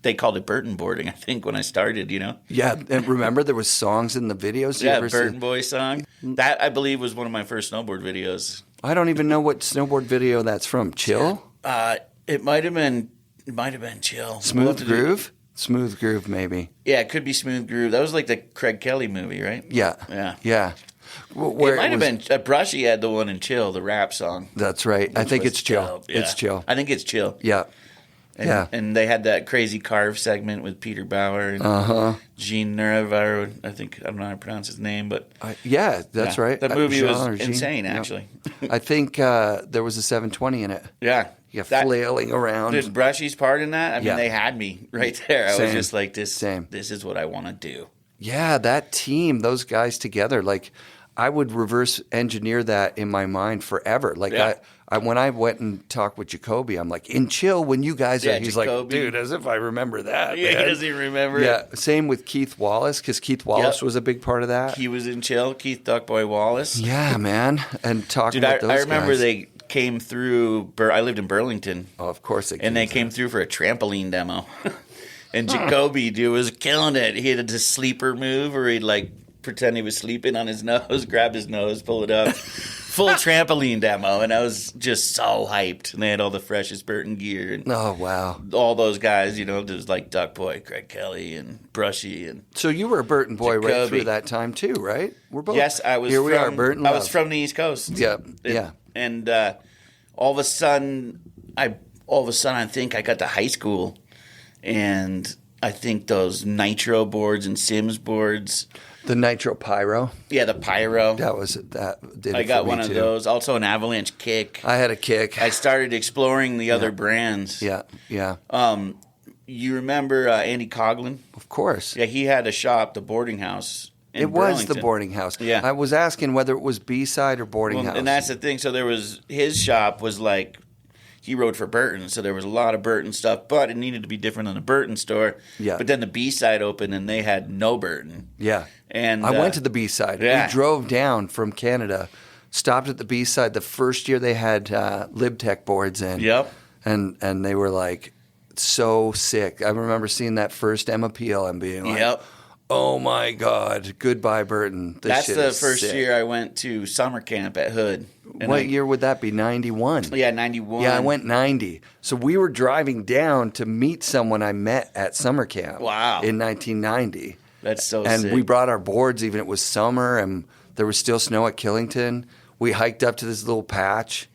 they called it Burton boarding, I think, when I started, Yeah, and remember there was songs in the videos? Burton Boy song. That, I believe, was one of my first snowboard videos. I don't even know what snowboard video that's from. Chill? It might have been Chill. Smooth Groove? Smooth Groove, maybe. Yeah, it could be Smooth Groove. That was like the Craig Kelly movie, right? Yeah. It might have been Brushy had the one in Chill, the rap song. That's right. I think it's Chill. Dope. Yeah. It's Chill. I think it's Chill. Yeah. And they had that crazy carve segment with Peter Bauer and Gene Nerva. I don't know how to pronounce his name, but that's right. The movie was insane, actually. I think there was a 720 in it. Yeah, flailing around. Did Brushy's part in that? I mean, they had me right there. I was just like, this is what I want to do. Yeah, that team, those guys together, like I would reverse engineer that in my mind forever. Like when I went and talked with Jacoby, I'm like, in Chill, when you guys are, he's Jacoby. Like, dude, as if I remember that. Yeah, man. he doesn't even remember it. Yeah, same with Keith Wallace, because Keith Wallace was a big part of that. He was in Chill, Keith Duckboy Wallace. Yeah, man. And talking with those guys. I remember they came through, I lived in Burlington. Oh, of course they came. And they came through for a trampoline demo. And Jacoby, dude, was killing it. He had a sleeper move where he'd like pretend he was sleeping on his nose, grab his nose, pull it up. Full trampoline demo, and I was just so hyped. And they had all the freshest Burton gear. And oh, wow. All those guys, there's like Duck Boy, Craig Kelly, and Brushy. And so you were a Burton boy right through that time too, right? We're both. Yes, I was. Here we are, Burton. I was from the East Coast. Yeah. And all of a sudden, I think I got to high school, and I think those Nitro boards and Sims boards. The Nitro Pyro. Yeah, the Pyro. I got one of those. Also an Avalanche Kick. I had a Kick. I started exploring the other brands. Yeah. You remember Andy Coughlin? Of course. Yeah, he had a shop, the boarding house. It was the boarding house. Yeah. I was asking whether it was B-side or boarding house. And that's the thing. So his shop was like, he rode for Burton, so there was a lot of Burton stuff, but it needed to be different than the Burton store. Yeah. But then the B-side opened, and they had no Burton. Yeah. And I went to the B-side. Yeah. We drove down from Canada, stopped at the B-side. The first year they had LibTech boards in. Yep. And they were like so sick. I remember seeing that first Emma Peel and being like, oh my God, goodbye Burton. That's the first year I went to summer camp at Hood. What year would that be? 91? Yeah, 91. Yeah, I went 90. So we were driving down to meet someone I met at summer camp. Wow. In 1990. That's so sick. And we brought our boards, even it was summer, and there was still snow at Killington. We hiked up to this little patch,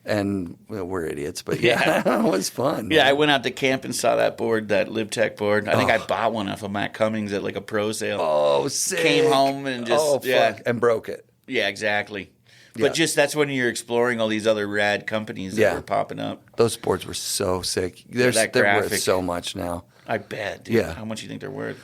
and we're idiots, but it was fun. Yeah, I went out to camp and saw that board, that LibTech board. I think I bought one off of Matt Cummings at like a pro sale. Oh, sick. Came home and just, and broke it. Yeah, exactly. But just that's when you're exploring all these other rad companies that were popping up. Those boards were so sick. They're worth so much now. I bet, dude. Yeah. How much do you think they're worth?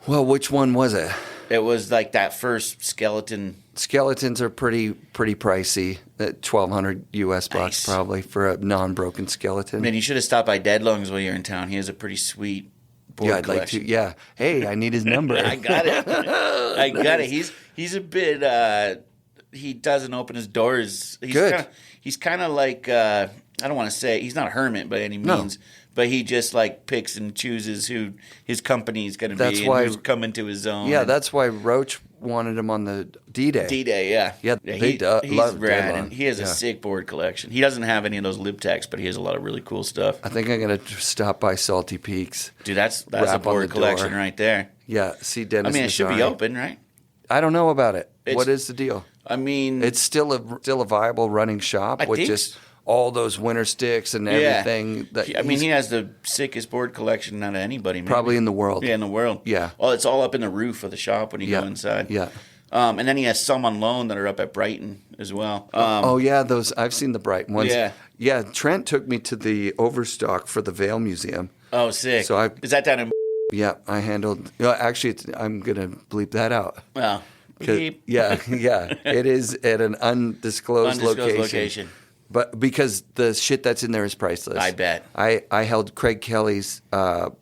Well, which one was it? It was like that first skeleton. Skeletons are pretty pricey. At $1,200 US bucks probably for a non-broken skeleton. Man, you should have stopped by Dead Lungs while you're in town. He has a pretty sweet board I'd collection. like to. Yeah. Hey, I need his number. I got it. He's a bit. He doesn't open his doors. He's Good. He's kind of like I don't want to say he's not a hermit by any means, but he just like picks and chooses who his company is going to be and who's coming to his zone. Yeah, that's why Roach wanted him on the D-Day. D-Day, yeah. Yeah, he's rad, and he has a sick board collection. He doesn't have any of those lip tacks, but he has a lot of really cool stuff. I think I'm going to stop by Salty Peaks. Dude, that's a board collection right there. Yeah, see Dennis. I mean, it should be open, right? I don't know about it. What is the deal? I mean, it's still a viable running shop with just all those winter sticks and everything. He has the sickest board collection out of anybody, maybe. Probably in the world. Yeah, in the world. Yeah. Well, it's all up in the roof of the shop when you go inside. Yeah. And then he has some on loan that are up at Brighton as well. Those I've seen the Brighton ones. Yeah. Yeah, Trent took me to the Overstock for the Vale Museum. Oh, sick. So is that down in? Yeah, I handled. Actually, I'm gonna bleep that out. Well. Yeah, it is at an undisclosed location. But because the shit that's in there is priceless. I bet. I held Craig Kelly's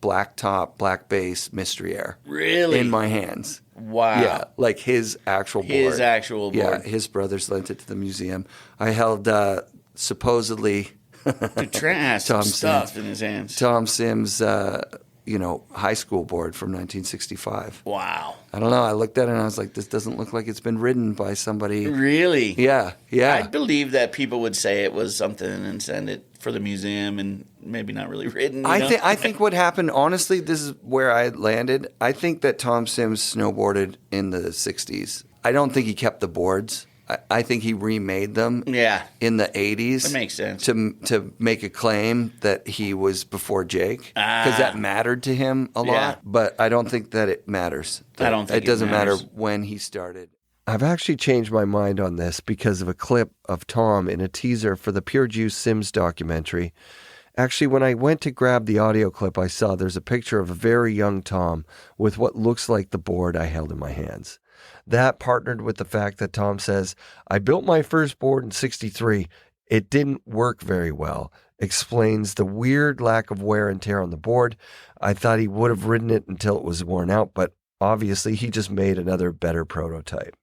black top, black base Mystery Air. Really? In my hands. Wow. Yeah, like his actual board. His actual board. Yeah, his brothers lent it to the museum. I held supposedly Dude, Trent has some stuff in his hands. Tom Sims' high school board from 1965. Wow. I don't know. I looked at it and I was like, this doesn't look like it's been ridden by somebody. Really? Yeah. I believe that people would say it was something and send it for the museum and maybe not really ridden. I think what happened, honestly, this is where I landed. I think that Tom Sims snowboarded in the 60s. I don't think he kept the boards. I think he remade them in the 80s. That makes sense. To make a claim that he was before Jake. Because that mattered to him a lot. But I don't think that it matters. I don't think it doesn't matter when he started. I've actually changed my mind on this because of a clip of Tom in a teaser for the Pure Juice Sims documentary. Actually, when I went to grab the audio clip, I saw there's a picture of a very young Tom with what looks like the board I held in my hands. That partnered with the fact that Tom says, I built my first board in 63. It didn't work very well. Explains the weird lack of wear and tear on the board. I thought he would have ridden it until it was worn out, but obviously he just made another better prototype.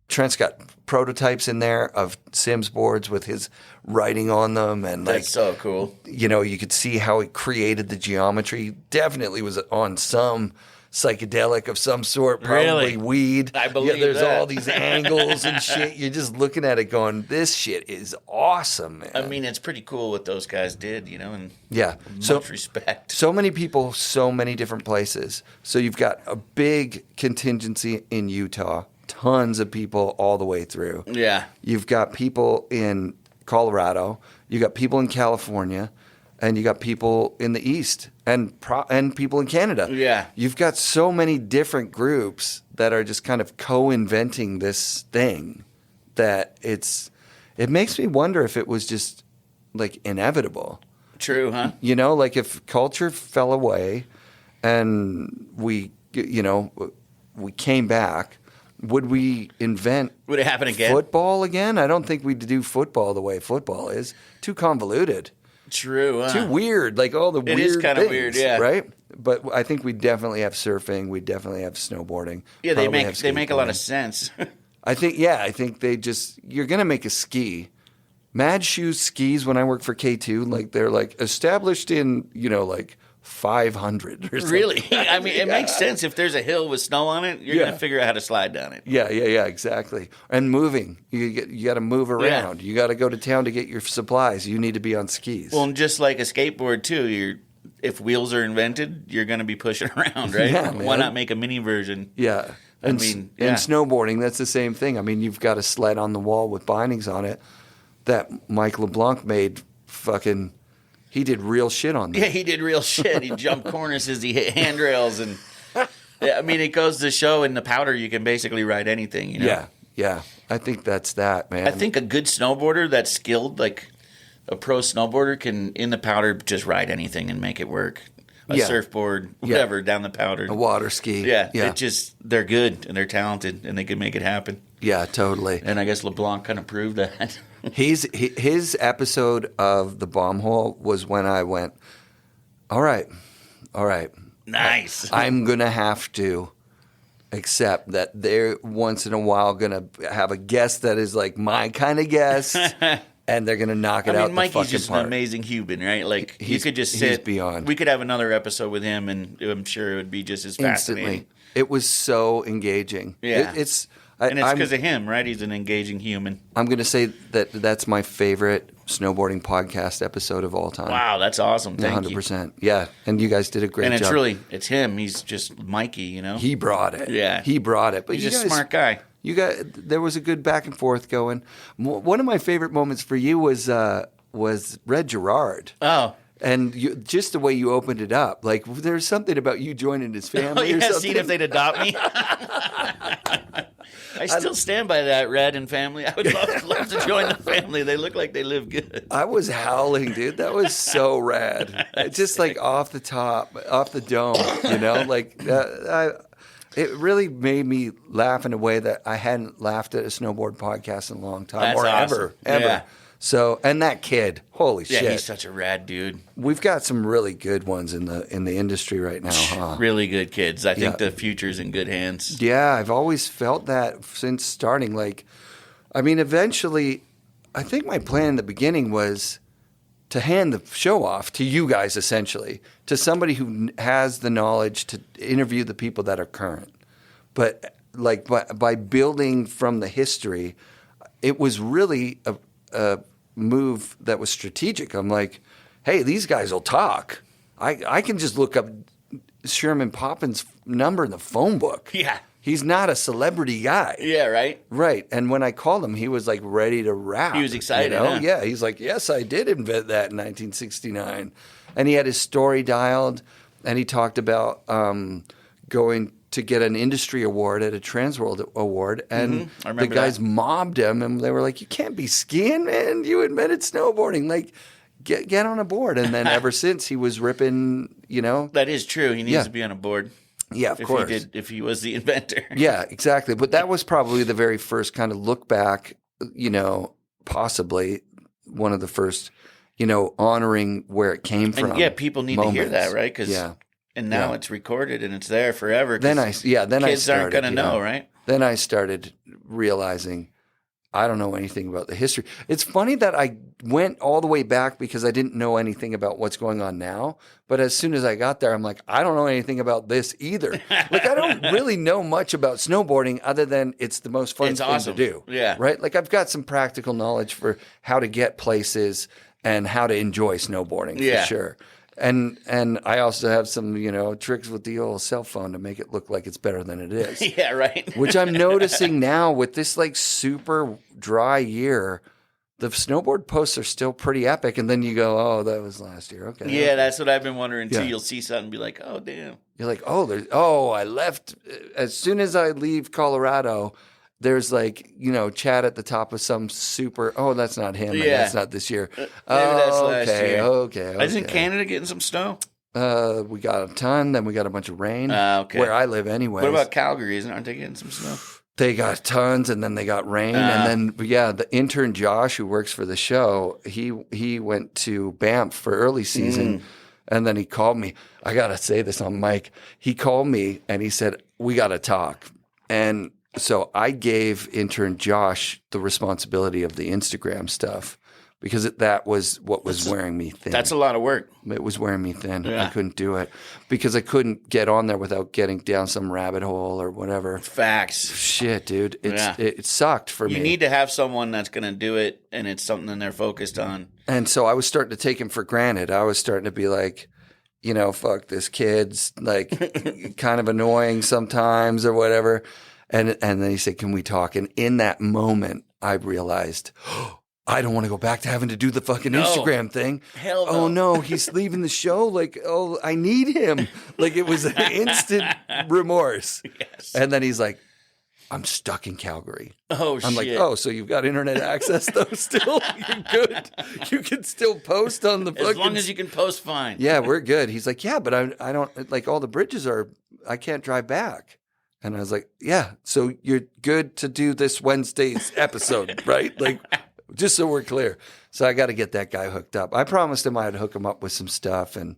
Trent's got prototypes in there of Sims boards with his writing on them. And that's so cool. You could see how he created the geometry. Definitely was on some psychedelic of some sort, probably weed. I believe there's all these angles and shit. You're just looking at it going, this shit is awesome, man. I mean, it's pretty cool what those guys did, and much respect. So many people, so many different places. So you've got a big contingency in Utah, tons of people all the way through. Yeah. You've got people in Colorado, you got people in California, and you got people in the East and people in Canada. Yeah. You've got so many different groups that are just kind of co-inventing this thing that it makes me wonder if it was just like inevitable. True, huh? Like if culture fell away and we came back, would we invent Would it happen again? Football again? I don't think we'd do football the way football is. Too convoluted. True. Huh? Too weird. Like all the weird things. It is kind of weird, yeah. Right? But I think we definitely have surfing. We definitely have snowboarding. Yeah, they make a lot of sense. I think you're going to make a ski. Mad Shoes skis when I worked for K2, like they're like established in, 500 or something. Really? I mean, it makes sense. If there's a hill with snow on it, you're going to figure out how to slide down it. Yeah, exactly. And moving. You got to move around. Yeah. You got to go to town to get your supplies. You need to be on skis. Well, and just like a skateboard, too, if wheels are invented, you're going to be pushing around, right? Yeah, man. Why not make a mini version? Yeah. And snowboarding, that's the same thing. I mean, you've got a sled on the wall with bindings on it that Mike LeBlanc made fucking... He did real shit on that. Yeah, he did real shit. He jumped cornices, he hit handrails, and it goes to show in the powder you can basically ride anything. Yeah. I think that's that, man. I think a good snowboarder that's skilled, like a pro snowboarder, can in the powder just ride anything and make it work. A surfboard, whatever, down the powder. A water ski. Yeah. They're good and they're talented and they can make it happen. Yeah, totally. And I guess LeBlanc kind of proved that. His episode of the bomb hole was when I went, all right. Nice. I'm going to have to accept that they're once in a while going to have a guest that is like my kind of guest and they're going to knock it out the Mikey's fucking just park. an amazing human, right? Like, you could just sit. He's beyond. We could have another episode with him, and I'm sure it would be just as fascinating. Instantly. It was so engaging. Yeah. It's because of him, right? He's an engaging human. I'm going to say that's my favorite snowboarding podcast episode of all time. Wow, that's awesome. Thank 100%. Yeah, and you guys did a great job. And it's him. He's just Mikey, you know? He brought it. Yeah. He brought it. But he's a smart guy. There was a good back and forth going. One of my favorite moments for you was Red Gerard. Oh. And just the way you opened it up. Like, there's something about you joining his family or something. Seeing if they'd adopt me. I still stand by that, Red and family. I would love to join the family. They look like they live good. I was howling, dude. That was so rad. Just like off the top, off the dome, you know? Like, it really made me laugh in a way that I hadn't laughed at a snowboard podcast in a long time. That's awesome. Ever. Yeah. So, and that kid, holy shit. Yeah, he's such a rad dude. We've got some really good ones in the industry right now, huh? Really good kids. I think the future's in good hands. Yeah, I've always felt that since starting. Like, I mean, eventually, I think my plan in the beginning was to hand the show off to you guys, essentially, to somebody who has the knowledge to interview the people that are current. But like by building from the history, it was really a move that was strategic. I'm like, hey, these guys will talk. I can just look up Sherman Poppins' number in the phone book. Yeah. He's not a celebrity guy. Yeah, right? Right. And when I called him, he was like ready to rap. He was excited, you know? huh? Yeah. He's like, yes, I did invent that in 1969. And he had his story dialed, and he talked about going to get an industry award at a Transworld Award, and the guys mobbed him, and they were like, you can't be skiing, man. You invented snowboarding. Like, get on a board. And then ever since, he was ripping, you know. That is true. He needs to be on a board. Yeah, of course. If he was the inventor. Yeah, exactly. But that was probably the very first kind of look back, you know, possibly one of the first, you know, honoring where it came from. And yeah, people need to hear that, right? And now it's recorded and it's there forever. Kids aren't going to know, right? Then I started realizing I don't know anything about the history. It's funny that I went all the way back because I didn't know anything about what's going on now. But as soon as I got there, I'm like, I don't know anything about this either. Like, I don't really know much about snowboarding other than it's the most fun thing to do. Yeah. Right? Like, I've got some practical knowledge for how to get places and how to enjoy snowboarding for sure. And I also have some, you know, tricks with the old cell phone to make it look like it's better than it is. Yeah, right. Which I'm noticing now with this like super dry year, the snowboard posts are still pretty epic. And then you go, oh, that was last year. Okay. Yeah, that's what I've been wondering too. You'll see something and be like, oh, damn. You're like, I left. As soon as I leave Colorado, there's like, you know, Chad at the top of some super, that's not him. Yeah. That's not this year. Maybe that's last year. Okay. Isn't Canada getting some snow? We got a ton, then we got a bunch of rain. Okay. Where I live anyway. What about Calgary? Aren't they getting some snow? They got tons, and then they got rain. And then, the intern Josh, who works for the show, he went to Banff for early season. And then he called me. I got to say this on mic. He called me, and he said, we got to talk. And so I gave intern Josh the responsibility of the Instagram stuff because that was what was wearing me thin. That's a lot of work. It was wearing me thin. Yeah. I couldn't do it because I couldn't get on there without getting down some rabbit hole or whatever. Facts. Shit, dude. It sucked for me. You need to have someone that's going to do it, and it's something they're focused on. And so I was starting to take him for granted. I was starting to be like, you know, fuck, this kid's like kind of annoying sometimes or whatever. And then he said, can we talk? And in that moment, I realized, I don't want to go back to having to do the fucking Instagram thing. Hell no. Oh, no, he's leaving the show. Like, I need him. Like, it was an instant remorse. Yes. And then he's like, I'm stuck in Calgary. Oh, shit. I'm like, so you've got internet access, though, still? You're good. You can still post on the fucking... As long as you can post, fine. Yeah, we're good. He's like, yeah, but I don't... Like, all the bridges I can't drive back. And I was like, yeah, so you're good to do this Wednesday's episode, right? Like, just so we're clear. So I got to get that guy hooked up. I promised him I'd hook him up with some stuff. And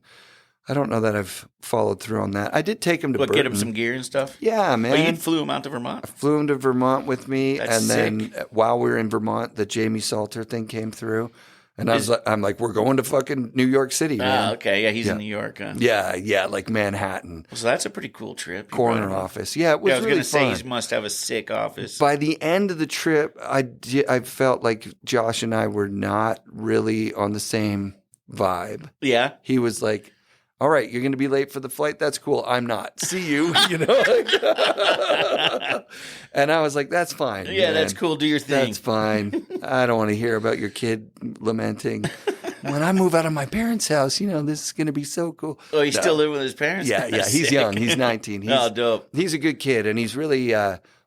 I don't know that I've followed through on that. I did take him to Burton. Get him some gear and stuff? Yeah, man. Oh, you flew him out to Vermont? I flew him to Vermont with me. That's and sick. Then while we were in Vermont, the Jamie Salter thing came through. And I'm like, we're going to fucking New York City, man. Okay. Yeah, he's in New York. Huh? Yeah, like Manhattan. So that's a pretty cool trip. Corner office. Yeah, it was really fun. I was going to say, he must have a sick office. By the end of the trip, I felt like Josh and I were not really on the same vibe. Yeah. He was like, all right, you're going to be late for the flight. That's cool. I'm not. See you, you know. And I was like, that's fine. Yeah, man. that's cool. Do your thing. That's fine. I don't want to hear about your kid lamenting. When I move out of my parents' house, this is going to be so cool. Oh, he's still living with his parents? Yeah. He's young. He's 19. Dope. He's a good kid, and he's really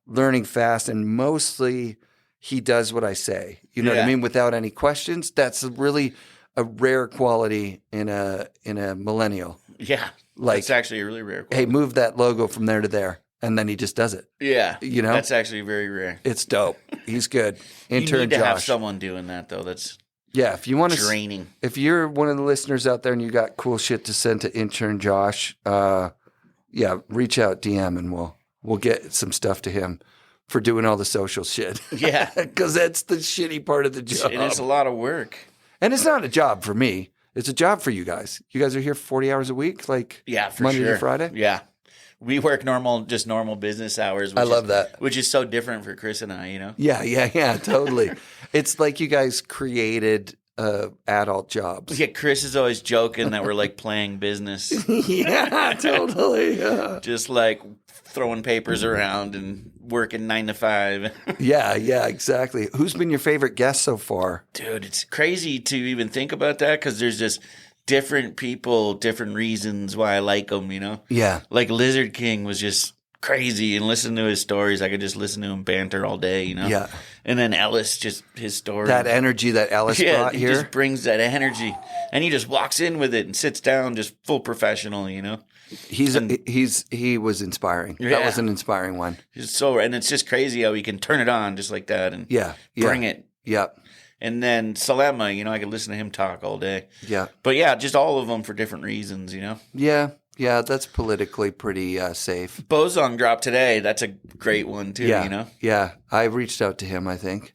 learning fast, and mostly he does what I say. You know what I mean? Without any questions. That's really a rare quality in a millennial. Yeah. Like, it's actually a really rare quality. Hey, move that logo from there to there. And then he just does it. Yeah. You know? That's actually very rare. It's dope. He's good. Intern you need to have someone doing that, though. That's if you want to draining. If you're one of the listeners out there and you got cool shit to send to intern Josh, reach out, DM, and we'll get some stuff to him for doing all the social shit. Yeah. Because that's the shitty part of the job. It is a lot of work. And it's not a job for me. It's a job for you guys. You guys are here 40 hours a week, like for Monday sure. to Friday? Yeah. We work normal business hours. I love that. Which is so different for Chris and I, Yeah, totally. It's like you guys created adult jobs. Yeah, Chris is always joking that we're like playing business. Yeah, totally. Yeah. Just like throwing papers around and working 9 to 5. Yeah, exactly. Who's been your favorite guest so far? Dude, it's crazy to even think about that because there's just different people, different reasons why I like them, Yeah. Like Lizard King was just crazy, and listen to his stories. I could just listen to him banter all day, Yeah. And then Ellis, just his story. That energy that Ellis brought he here. just brings that energy. And he just walks in with it and sits down just full professional, He was inspiring. Yeah. That was an inspiring one. And it's just crazy how he can turn it on just like that and bring it. Yep. And then Salema, I could listen to him talk all day. Yeah. But yeah, just all of them for different reasons, Yeah, that's politically pretty safe. Bozong dropped today. That's a great one too, Yeah, I reached out to him, I think.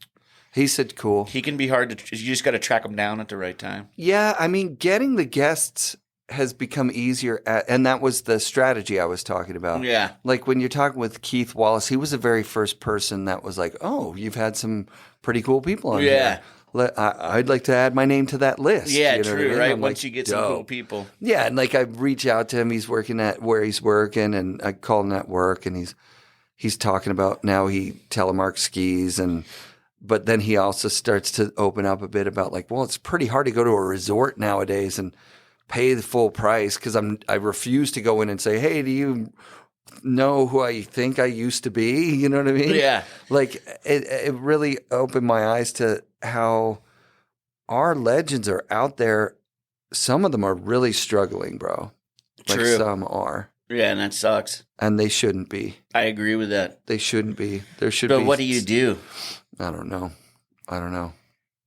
He said cool. He can be hard to – you just got to track him down at the right time. Yeah, I mean, getting the guests has become easier, and that was the strategy I was talking about. Yeah. Like when you're talking with Keith Wallace, he was the very first person that was like, oh, you've had some pretty cool people on here. I'd like to add my name to that list. Yeah, you know true, what I mean? right? I'm Once like, you get some cool people. Yeah, and like I reach out to him. He's working at where he's working, and I call him at work, and he's talking about now he telemark skis, but then he also starts to open up a bit about like, well, it's pretty hard to go to a resort nowadays and pay the full price because I refuse to go in and say, hey, do you know who I think I used to be? You know what I mean? Yeah. Like it really opened my eyes to how our legends are out there. Some of them are really struggling, bro. Like True. some are. Yeah, and that sucks. And they shouldn't be. I agree with that. They shouldn't be. There should be. But what do you do? I don't know.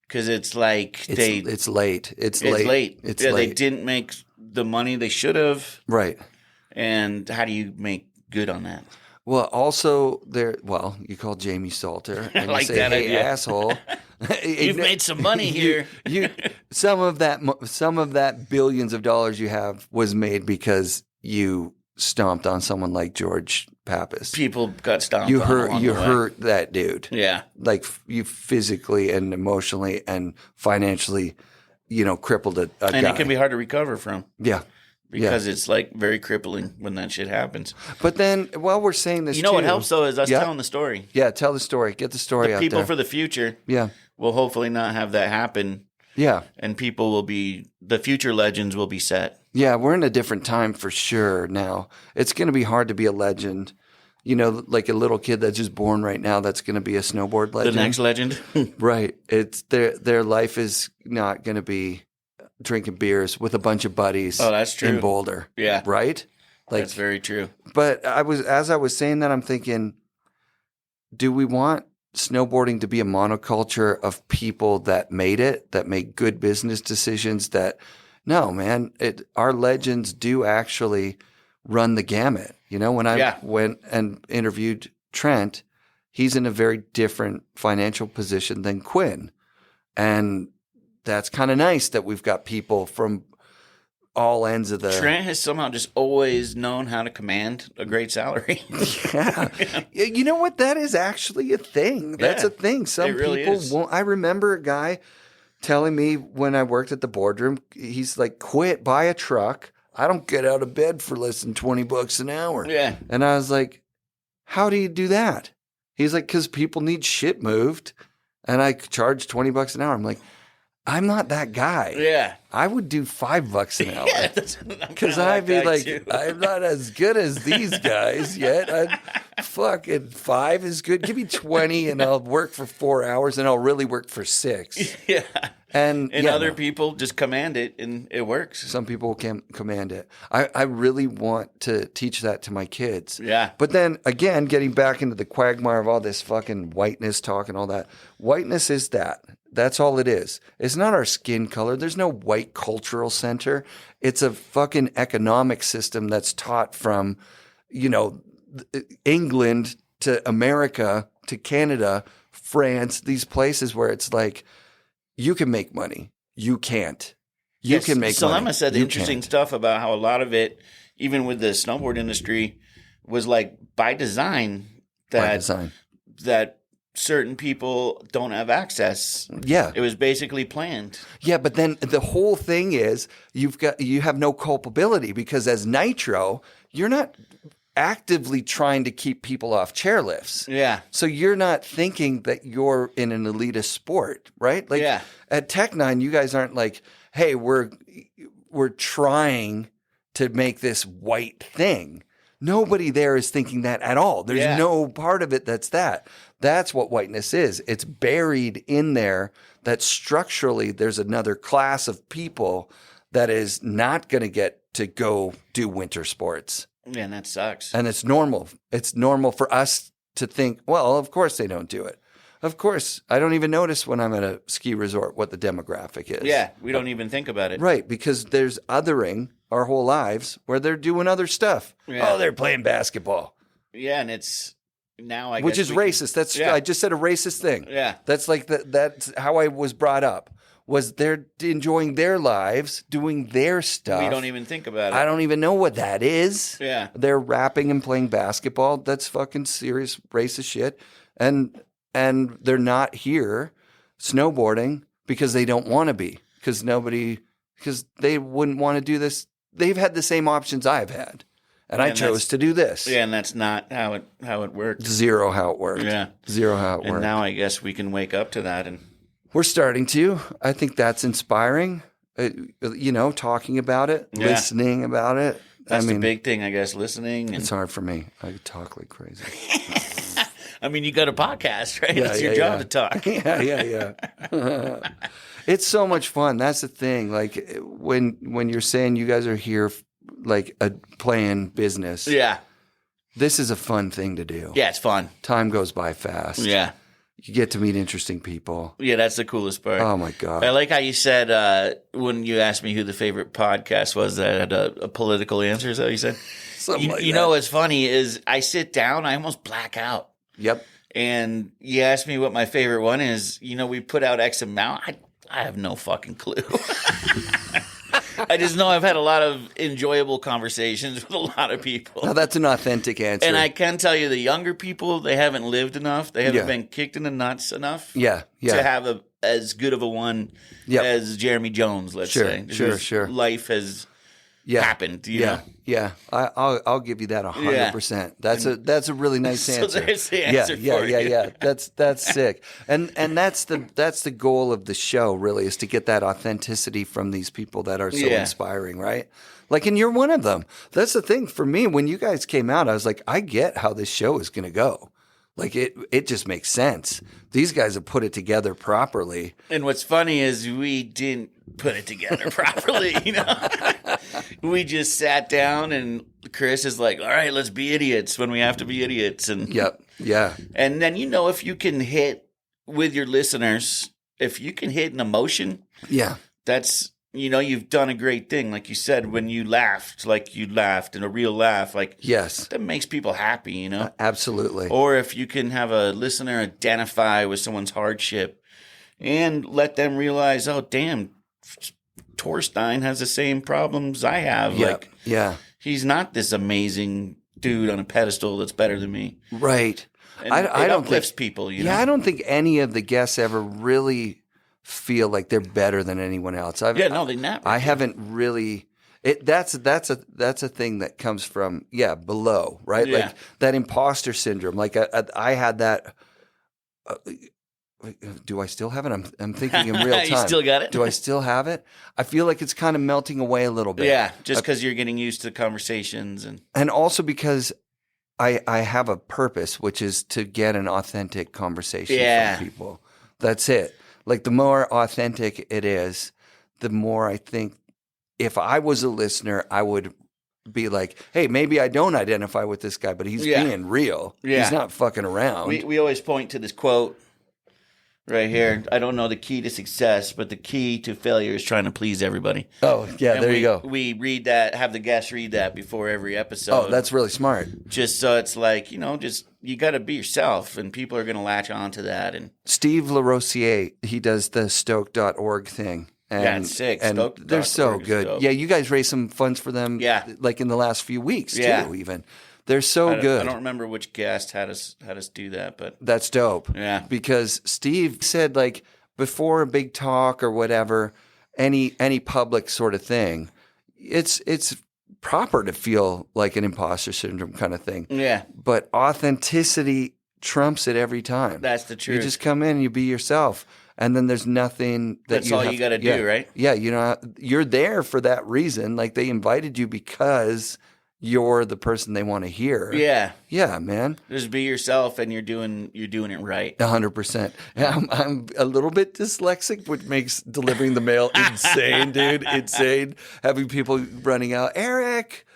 Because it's like it's late. It's late. It's late. They didn't make the money they should have. Right. And how do you make good on that? Well, also you call Jamie Salter and like you say, that hey, idea. asshole. You've made some money here. Some of that billions of dollars you have was made because you stomped on someone like George Pappas. People got stomped You on hurt along you the way. hurt that dude. Yeah. Like you physically and emotionally and financially, crippled a guy. And it can be hard to recover from. Yeah. Because it's like very crippling when that shit happens. But then while we're saying this, what helps though is us telling the story. Yeah, tell the story. Get the story out there. People for the future. Yeah. Will hopefully not have that happen. Yeah. And the future legends will be set. Yeah, we're in a different time for sure now. It's going to be hard to be a legend. Like a little kid that's just born right now that's going to be a snowboard legend. The next legend. Right. It's their life is not going to be drinking beers with a bunch of buddies. Oh, that's true. In Boulder. Yeah. Right? Like, that's very true. But as I was saying that, I'm thinking, do we want snowboarding to be a monoculture of people that made it, that make good business decisions, that No, man. Our legends do actually run the gamut. You know, when I went and interviewed Trent, he's in a very different financial position than Quinn. And that's kind of nice that we've got people from all ends of the... Trent has somehow just always known how to command a great salary. Yeah. You know what? That is actually a thing. That's a thing. Some really people is. won't. I remember a guy telling me when I worked at the boardroom, he's like, quit, buy a truck. I don't get out of bed for less than $20 an hour. Yeah. And I was like, how do you do that? He's like, because people need shit moved. And I charge $20 an hour. I'm like, I'm not that guy. Yeah. I would do $5 an hour. Yeah, because I'd be like, too. I'm not as good as these guys yet. Fucking 5 is good. Give me 20 and I'll work for 4 hours and I'll really work for 6. Yeah. And other people just command it and it works. Some people can command it. I really want to teach that to my kids. Yeah. But then again, getting back into the quagmire of all this fucking whiteness talk and all that. Whiteness is that. That's all it is. It's not our skin color. There's no white cultural center. It's a fucking economic system that's taught from, England to America to Canada, France, these places where it's like, you can make money. You can't. You can make money. Selema said interesting stuff about how a lot of it, even with the snowboard industry, was like by design. That certain people don't have access. Yeah. It was basically planned. Yeah, but then the whole thing is you have no culpability because as Nitro, you're not actively trying to keep people off chairlifts. Yeah. So you're not thinking that you're in an elitist sport, right? Like at Tech9, you guys aren't like, hey, we're trying to make this white thing. Nobody there is thinking that at all. There's no part of it that's that. That's what whiteness is. It's buried in there that structurally there's another class of people that is not going to get to go do winter sports. Yeah, and that sucks. And it's normal. It's normal for us to think, well, of course they don't do it. Of course. I don't even notice when I'm at a ski resort what the demographic is. Yeah, we don't even think about it. Right, because there's othering our whole lives where they're doing other stuff. Yeah. Oh, they're playing basketball. Yeah, and it's now I Which guess is racist. I just said a racist thing. Yeah. That's like that's how I was brought up. Was they're enjoying their lives, doing their stuff. We don't even think about it. I don't even know what that is. Yeah. They're rapping and playing basketball. That's fucking serious racist shit. And they're not here snowboarding because they don't want to be. Because they wouldn't want to do this. They've had the same options I've had. And I chose to do this. Yeah, and that's not how it worked. Zero how it worked. Yeah. Zero how it worked. And now I guess we can wake up to that and we're starting to. I think that's inspiring. Talking about it, listening about it. That's the big thing, I guess, listening. It's hard for me. I talk like crazy. I mean, you got a podcast, right? Yeah, it's your job to talk. Yeah. It's so much fun. That's the thing. Like when you're saying you guys are here like playing business. Yeah. This is a fun thing to do. Yeah, it's fun. Time goes by fast. Yeah. You get to meet interesting people. Yeah, that's the coolest part. Oh, my God. I like how you said when you asked me who the favorite podcast was that had a political answer. Is that what you said? Something like that. You know what's funny is I sit down, I almost black out. Yep. And you asked me what my favorite one is. We put out X amount. I have no fucking clue. I just know I've had a lot of enjoyable conversations with a lot of people. Now, that's an authentic answer. And I can tell you the younger people, they haven't lived enough. They haven't been kicked in the nuts enough to have as good of a one as Jeremy Jones, let's say. Sure. Life has happened, you know? Yeah. I'll give you that 100%. That's a really nice answer. So there's the answer for you. Yeah. That's sick. And that's the goal of the show really is to get that authenticity from these people that are so inspiring, right? Like, and you're one of them. That's the thing for me. When you guys came out, I was like, I get how this show is going to go. Like it just makes sense. These guys have put it together properly. And what's funny is we didn't put it together properly, We just sat down and Chris is like, all right, let's be idiots when we have to be idiots. And And then if you can hit with your listeners, if you can hit an emotion, that's you've done a great thing. Like you said, when you laughed, and a real laugh, yes, that makes people happy, absolutely. Or if you can have a listener identify with someone's hardship and let them realize, oh, damn, Torstein has the same problems I have. Yeah. He's not this amazing dude on a pedestal that's better than me. Right. And I it don't uplifts think people, Yeah, I don't think any of the guests ever really feel like they're better than anyone else. They never. I haven't really. That's a thing that comes from below, right? Yeah. Like that imposter syndrome. Like I had that. Do I still have it? I'm thinking in real time. You still got it? Do I still have it? I feel like it's kind of melting away a little bit. Yeah, just because you're getting used to conversations and also because I have a purpose, which is to get an authentic conversation from people. That's it. Like the more authentic it is, the more I think if I was a listener, I would be like, hey, maybe I don't identify with this guy, but he's being real. Yeah. He's not fucking around. We always point to this quote right here. I don't know the key to success, but the key to failure is trying to please everybody. Oh, yeah, and there you go. We read that, have the guests read that before every episode. Oh, that's really smart. Just so it's like, just you got to be yourself, and people are going to latch on to that. And Steve LaRosier, he does the Stoke.org thing. And, it's sick. And they're so good. Dope. Yeah, you guys raised some funds for them like in the last few weeks, too, even. They're so good. I don't remember which guest had us do that, but that's dope. Yeah, because Steve said like before a big talk or whatever, any public sort of thing, it's proper to feel like an imposter syndrome kind of thing. Yeah, but authenticity trumps it every time. That's the truth. You just come in and you be yourself. And then there's nothing that that's all you got to do, right? Yeah, you're there for that reason. Like they invited you because you're the person they want to hear. Yeah. Yeah, man. Just be yourself and you're doing it right. 100%. I'm a little bit dyslexic, which makes delivering the mail insane, dude. Insane. Having people running out, Eric,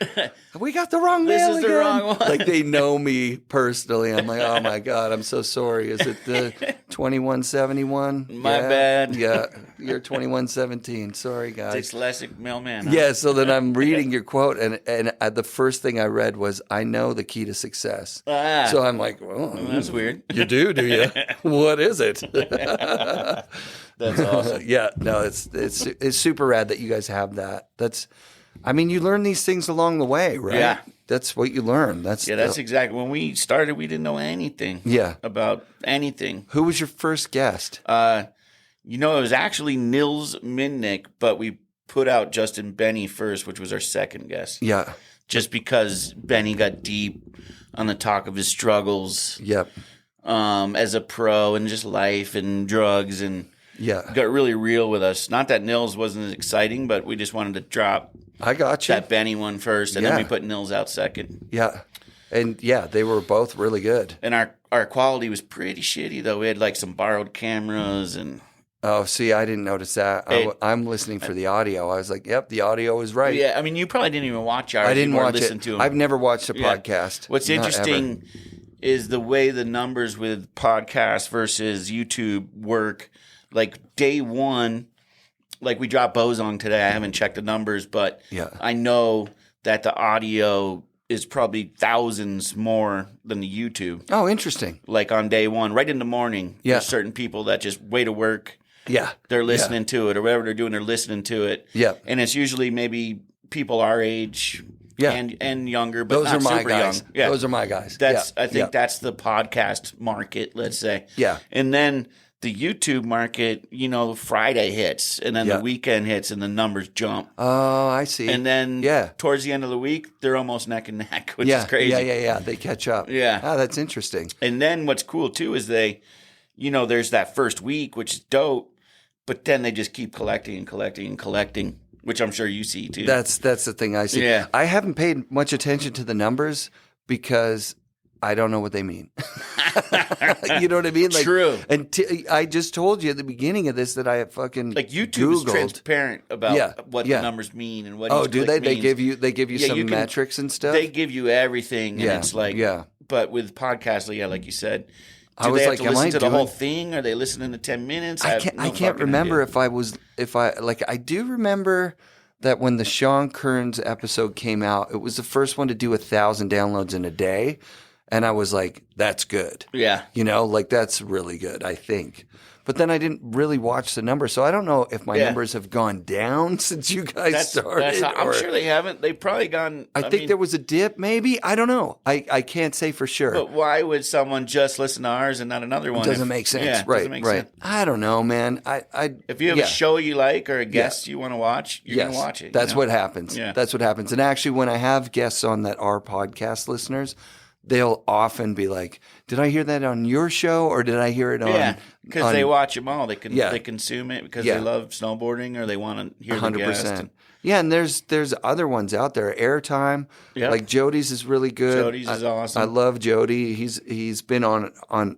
we got the wrong mail This is again. the wrong one. Like they know me personally. I'm like, oh my God, I'm so sorry. Is it the 2171? My bad. Yeah, you're 2117. Sorry, guys. Dyslexic mailman. Huh? Yeah, so then I'm reading your quote, and the first thing I read was, I know the key to success. So I'm like, well, that's weird. You do you? What is it? That's awesome. Yeah, no, it's super rad that you guys have that. You learn these things along the way, right? Yeah. That's what you learn. That's exactly. When we started, we didn't know anything. About anything. Who was your first guest? It was actually Nils Minnick, but we put out Justin Benny first, which was our second guest. Yeah. Just because Benny got deep on the talk of his struggles. Yep. As a pro and just life and drugs and got really real with us. Not that Nils wasn't as exciting, but we just wanted to drop I got you. that Benny one first, and then we put Nils out second. Yeah. And they were both really good. And our quality was pretty shitty, though. We had like some borrowed cameras and... Oh, see, I didn't notice that. I'm listening for the audio. I was like, yep, the audio was right. Yeah, you probably didn't even watch ours. I didn't watch listen it. to them. I've never watched a podcast. What's interesting is the way the numbers with podcasts versus YouTube work. Like day one, like we dropped Boson today. I haven't checked the numbers, but I know that the audio is probably thousands more than the YouTube. Oh, interesting. Like on day one, right in the morning, there's certain people that just way to work. Yeah. They're listening to it, or whatever they're doing, they're listening to it. Yeah. And it's usually maybe people our age and younger, but those not are my super guys. young. Yeah. Those are my guys. I think that's the podcast market, let's say. Yeah. And then the YouTube market, Friday hits, and then the weekend hits, and the numbers jump. Oh, I see. And then towards the end of the week, they're almost neck and neck, which is crazy. Yeah. They catch up. Yeah. Oh, that's interesting. And then what's cool, too, is there's that first week, which is dope, but then they just keep collecting and collecting and collecting, which I'm sure you see, too. That's the thing I see. Yeah. I haven't paid much attention to the numbers because I don't know what they mean. You know what I mean? Like, true. And I just told you at the beginning of this that I have fucking YouTube is transparent about what the numbers mean and what. Oh, do they? They means. They give you some metrics and stuff. They give you everything, and it's like yeah. But with podcasts, like you said, Do they have to listen to the whole thing? Are they listening to 10 minutes? I can't remember I do remember that when the Sean Kearns episode came out, it was the first one to do 1,000 downloads in a day. And I was like, that's good. Yeah. That's really good, I think. But then I didn't really watch the numbers, so I don't know if my numbers have gone down since you guys started. I'm sure they haven't. They've probably gone. I think there was a dip, maybe. I don't know. I can't say for sure. But why would someone just listen to ours and not another one? It doesn't make sense. Yeah, right. Doesn't make sense. I don't know, man. If you have a show you like or a guest you want to watch, you're going to watch it. That's what happens. Yeah. That's what happens. And actually, when I have guests on that are podcast listeners, they'll often be like, "Did I hear that on your show, or did I hear it on?" Yeah, because they watch them all. They consume it because they love snowboarding or they want to hear 100%. The guest. Yeah, and there's other ones out there. Airtime, like Jody's is really good. Jody's is awesome. I love Jody. He's been on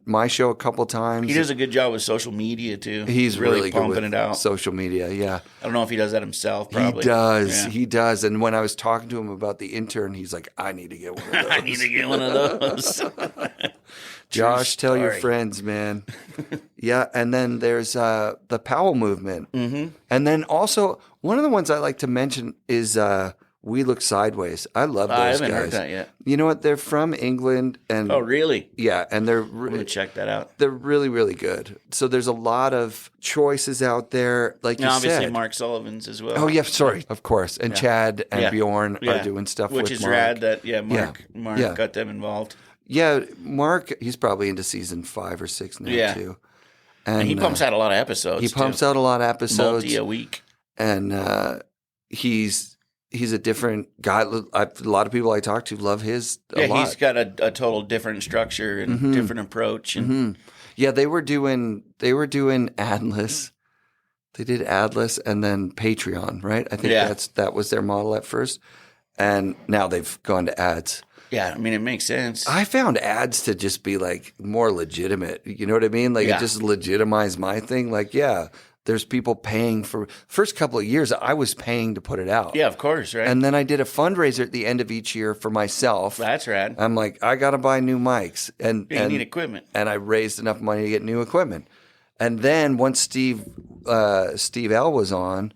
my show a couple times. He does a good job with social media too. He's really pumping good with it out. Social media. Yeah, I don't know if he does that himself. Probably he does. Yeah. He does. And when I was talking to him about the intern, he's like, "I need to get one of those. I need to get one of those." Josh, tell your friends, man. Yeah, and then there's the Powell movement. And then also, one of the ones I like to mention is We Look Sideways. I love those guys. I haven't heard that yet. You know what? They're from England. And oh, really? Yeah, and they're I'm going to check that out. They're really, really good. So there's a lot of choices out there, like you obviously said. Mark Sullivan's as well. Oh, yeah, sorry. Of course. And Chad and Bjorn are doing stuff with Mark. Which is rad that, Mark got them involved. Yeah, Mark, he's probably into season 5 or 6 now, too. And he pumps out a lot of episodes. He pumps out a lot of episodes. Multi a week. And he's a different guy. A lot of people I talk to love his a lot. He's got a total different structure and different approach. And Yeah, they were doing Adless. They did Adless and then Patreon, right? I think that was their model at first. And now they've gone to ads. Yeah, I mean, it makes sense. I found ads to just be like more legitimate. You know what I mean? Like it just legitimized my thing. Like, there's people paying for first couple of years. I was paying to put it out. Yeah, of course, right? And then I did a fundraiser at the end of each year for myself. That's rad. I'm like, I got to buy new mics and you need equipment. And I raised enough money to get new equipment. And then once Steve L was on,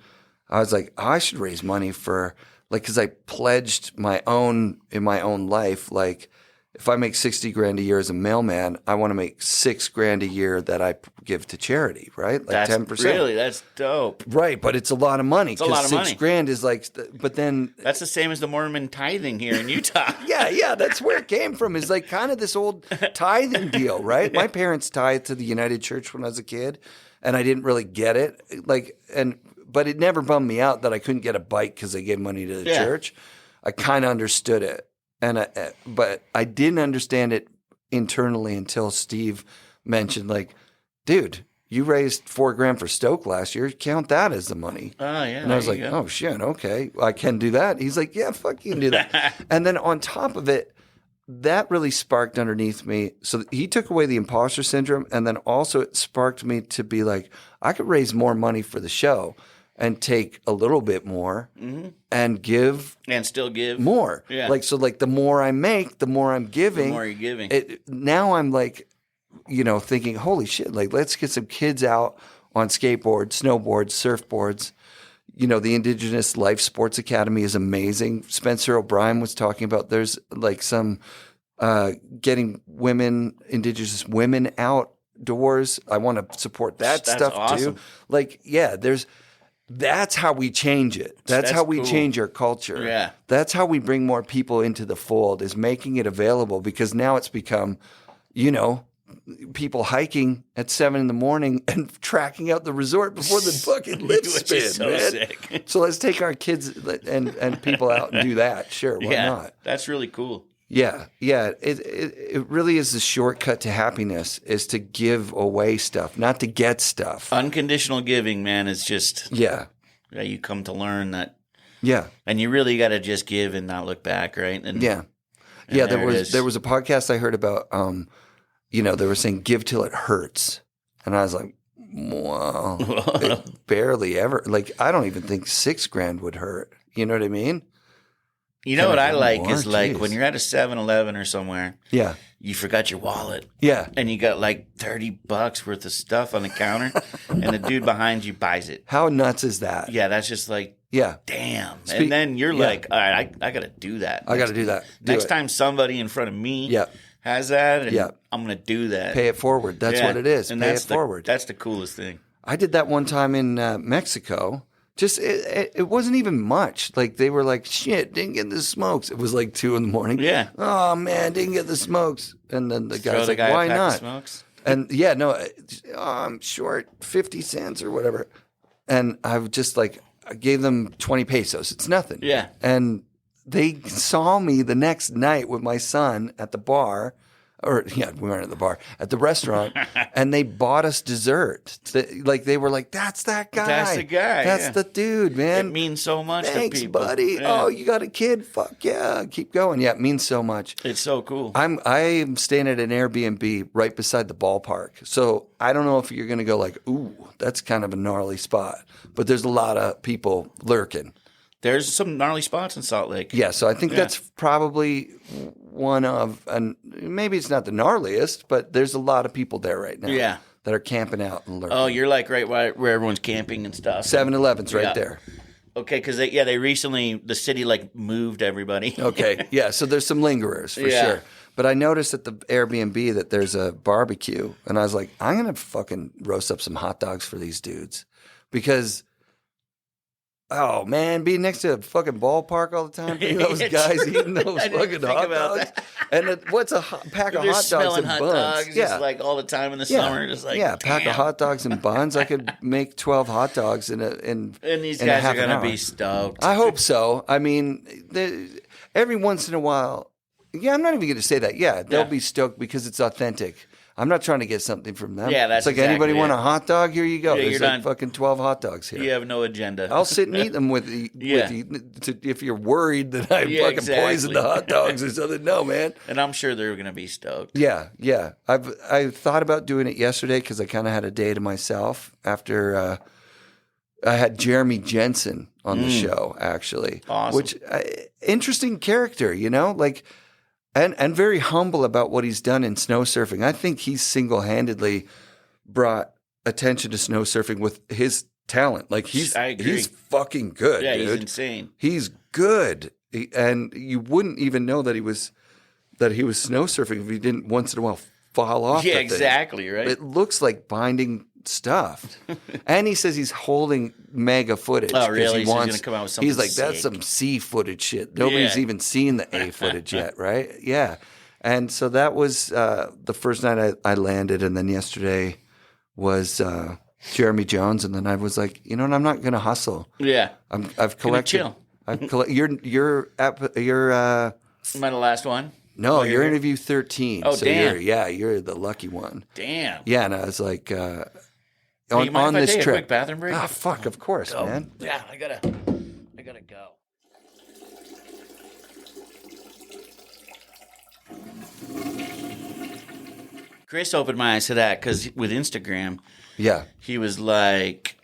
I was like, I should raise money for because I pledged in my own life, like if I make $60,000 a year as a mailman, I want to make $6,000 a year that I give to charity, right? Like that's 10%. Really, that's dope. Right, but it's a lot of money. It's a lot of money. $6,000 is like, but then that's the same as the Mormon tithing here in Utah. yeah, that's where it came from. Is like kind of this old tithing deal, right? My parents tithed to the United Church when I was a kid, and I didn't really get it. But it never bummed me out that I couldn't get a bike because they gave money to the church. I kind of understood it, but I didn't understand it internally until Steve mentioned, like, dude, you raised $4,000 for Stoke last year. Count that as the money. Oh yeah. And I was like, oh shit, okay, I can do that. He's like, yeah, fuck, you can do that. And then on top of it, that really sparked underneath me. So he took away the imposter syndrome, and then also it sparked me to be like, I could raise more money for the show and take a little bit more and give and still give more. Yeah. Like the more I make, the more I'm giving. The more you're giving. Now I'm like, thinking, holy shit, like let's get some kids out on skateboards, snowboards, surfboards. The Indigenous Life Sports Academy is amazing. Spencer O'Brien was talking about there's like some getting Indigenous women outdoors. I want to support that stuff awesome. too. Like, that's how we change it. That's how we change our culture. Yeah. That's how we bring more people into the fold, is making it available, because now it's become, people hiking at 7 a.m. and tracking out the resort before the fucking lift spin, so man. sick. So let's take our kids and people out and do that. Sure, why not? That's really cool. Yeah. It really is the shortcut to happiness, is to give away stuff, not to get stuff. Unconditional giving, man, is just you come to learn that. Yeah. And you really got to just give and not look back, right? And there was a podcast I heard about. They were saying give till it hurts, and I was like, wow, it barely ever. Like, I don't even think $6,000 would hurt. You know what I mean? You know what I like more? is like Jeez. when you're at a 7-Eleven or somewhere, Yeah. you forgot your wallet. Yeah. And you got like $30 worth of stuff on the counter, and the dude behind you buys it. How nuts is that? Yeah, that's just like, Yeah. damn. And then you're like, all right, I got to do that. I got to do that. Next time somebody in front of me has that, and I'm going to do that. Pay it forward. That's what it is. And Pay it forward. That's the coolest thing. I did that one time in Mexico. Just it wasn't even much. Like they were like, shit, didn't get the smokes. It was like 2 a.m. Yeah. Oh man, didn't get the smokes. And then the guy's like, guy why a pack of not? smokes? And yeah, no, I'm short 50 cents or whatever. And I was just like, I gave them 20 pesos. It's nothing. Yeah. And they saw me the next night with my son at the bar. We weren't at the bar, at the restaurant, and they bought us dessert. They were like, that's that guy. That's the guy. That's the dude, man. It means so much Thanks, to people. buddy. Yeah. Oh, you got a kid? Fuck yeah. Keep going. Yeah, it means so much. It's so cool. I'm staying at an Airbnb right beside the ballpark. So I don't know if you're going to go like, ooh, that's kind of a gnarly spot. But there's a lot of people lurking. There's some gnarly spots in Salt Lake. Yeah, so I think that's probably one of, and maybe it's not the gnarliest, but there's a lot of people there right now. Yeah. That are camping out and lurking. Oh, you're like right where everyone's camping and stuff. 7-Eleven's right there. Okay, because they recently, the city like moved everybody. Okay, yeah, so there's some lingerers for sure. But I noticed at the Airbnb that there's a barbecue, and I was like, I'm going to fucking roast up some hot dogs for these dudes. Because, oh man, being next to a fucking ballpark all the time, those guys eating those fucking hot dogs. And what's a pack of hot dogs and buns? Just like all the time in the summer, just like a pack of hot dogs and buns. I could make 12 hot dogs in and these guys are gonna be stoked. I hope so. I mean, every once in a while, I'm not even going to say that. Yeah, they'll be stoked because it's authentic. I'm not trying to get something from them. Yeah, that's it's like anybody want a hot dog? Here you go. Yeah, There's like fucking 12 hot dogs here. You have no agenda. I'll sit and eat them with you if you're worried that I fucking poisoned the hot dogs or something. No, man. And I'm sure they're going to be stoked. Yeah. I thought about doing it yesterday because I kind of had a day to myself after I had Jeremy Jensen on the show, actually. Awesome. Which, interesting character, like... And very humble about what he's done in snow surfing. I think he's single-handedly brought attention to snow surfing with his talent. Like he's fucking good. Yeah, dude. He's insane. He's good, and you wouldn't even know that he was snow surfing if he didn't once in a while fall off. Yeah, exactly. Right. It looks like binding stuff. And he says he's holding mega footage. Oh, really? He's going to come out with something He's like, sick. that's some C footage shit. Nobody's even seen the A footage yet, right? Yeah. And so that was the first night I landed. And then yesterday was Jeremy Jones. And then I was like, you know what? I'm not going to hustle. Yeah. I've collected. Chill. You're Am I the last one? No, you're interview 13. Oh, so damn. You're the lucky one. Damn. Yeah, and I was like, Hey, you mind on if I this take trip. a quick bathroom break? Ah, fuck, of course, man. Yeah, I gotta go. Chris opened my eyes to that because with Instagram, he was like,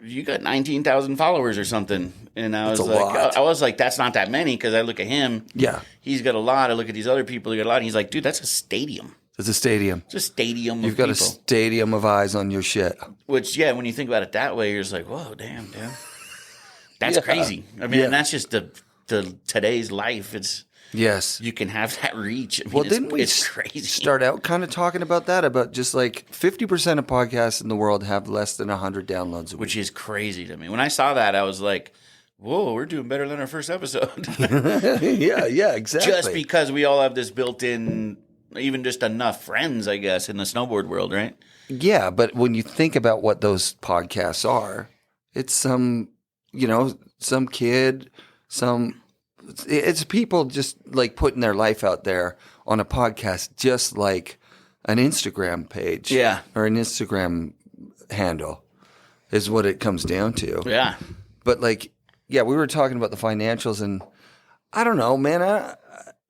"You got 19,000 followers or something," and I was like, "That's not that many," because I look at him. Yeah, he's got a lot. I look at these other people; they got a lot. And he's like, "Dude, that's a stadium." It's a stadium. It's a stadium. You've got a stadium of eyes on your shit. Which, when you think about it that way, you're just like, "Whoa, damn, dude, that's crazy." I mean, and that's just the today's life. It's you can have that reach. I mean, didn't we it's crazy. Start out kind of talking about that? About just like 50% of podcasts in the world have less than 100 downloads a week. Which is crazy to me. When I saw that, I was like, whoa, we're doing better than our first episode. yeah, exactly. Just because we all have this built-in, even just enough friends, I guess, in the snowboard world, right? Yeah, but when you think about what those podcasts are, it's some kid, it's people just like putting their life out there on a podcast, just like an Instagram page, or an Instagram handle, is what it comes down to. Yeah, but we were talking about the financials, and I don't know, man.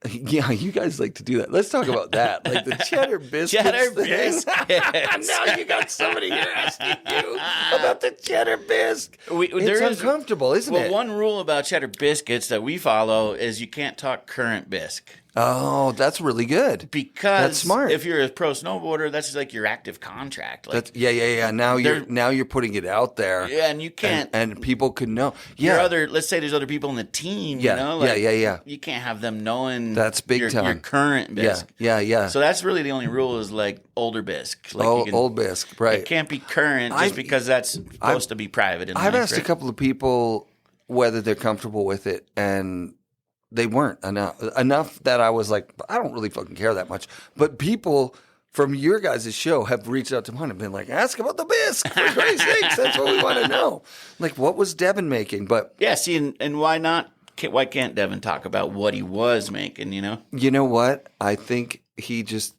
Yeah, you guys like to do that. Let's talk about that. Like the cheddar biscuits. Cheddar thing. biscuits. Now you got somebody here asking you about the cheddar bisque. It's there is- uncomfortable, isn't it? Well, one rule about cheddar biscuits that we follow is you can't talk current bisque. Oh, that's really good. Because that's smart. If you're a pro snowboarder, that's like your active contract. Like, yeah. Now you're putting it out there. Yeah, and you can't. And people could know. Yeah. Let's say there's other people in the team. Yeah, you know? Like, yeah. You can't have them knowing that's big time. Your current bisque. Yeah. So that's really the only rule is like older bisque. Like old bisque, right? It can't be current just because that's supposed to be private. I've asked a couple of people whether they're comfortable with it, and they weren't enough that I was like, I don't really fucking care that much. But people from your guys' show have reached out to mine and been like, ask about the bisque, for Christ's sakes. That's what we want to know. Like, what was Devin making? But yeah, see, and why not? Why can't Devin talk about what he was making, you know? You know what? I think he just,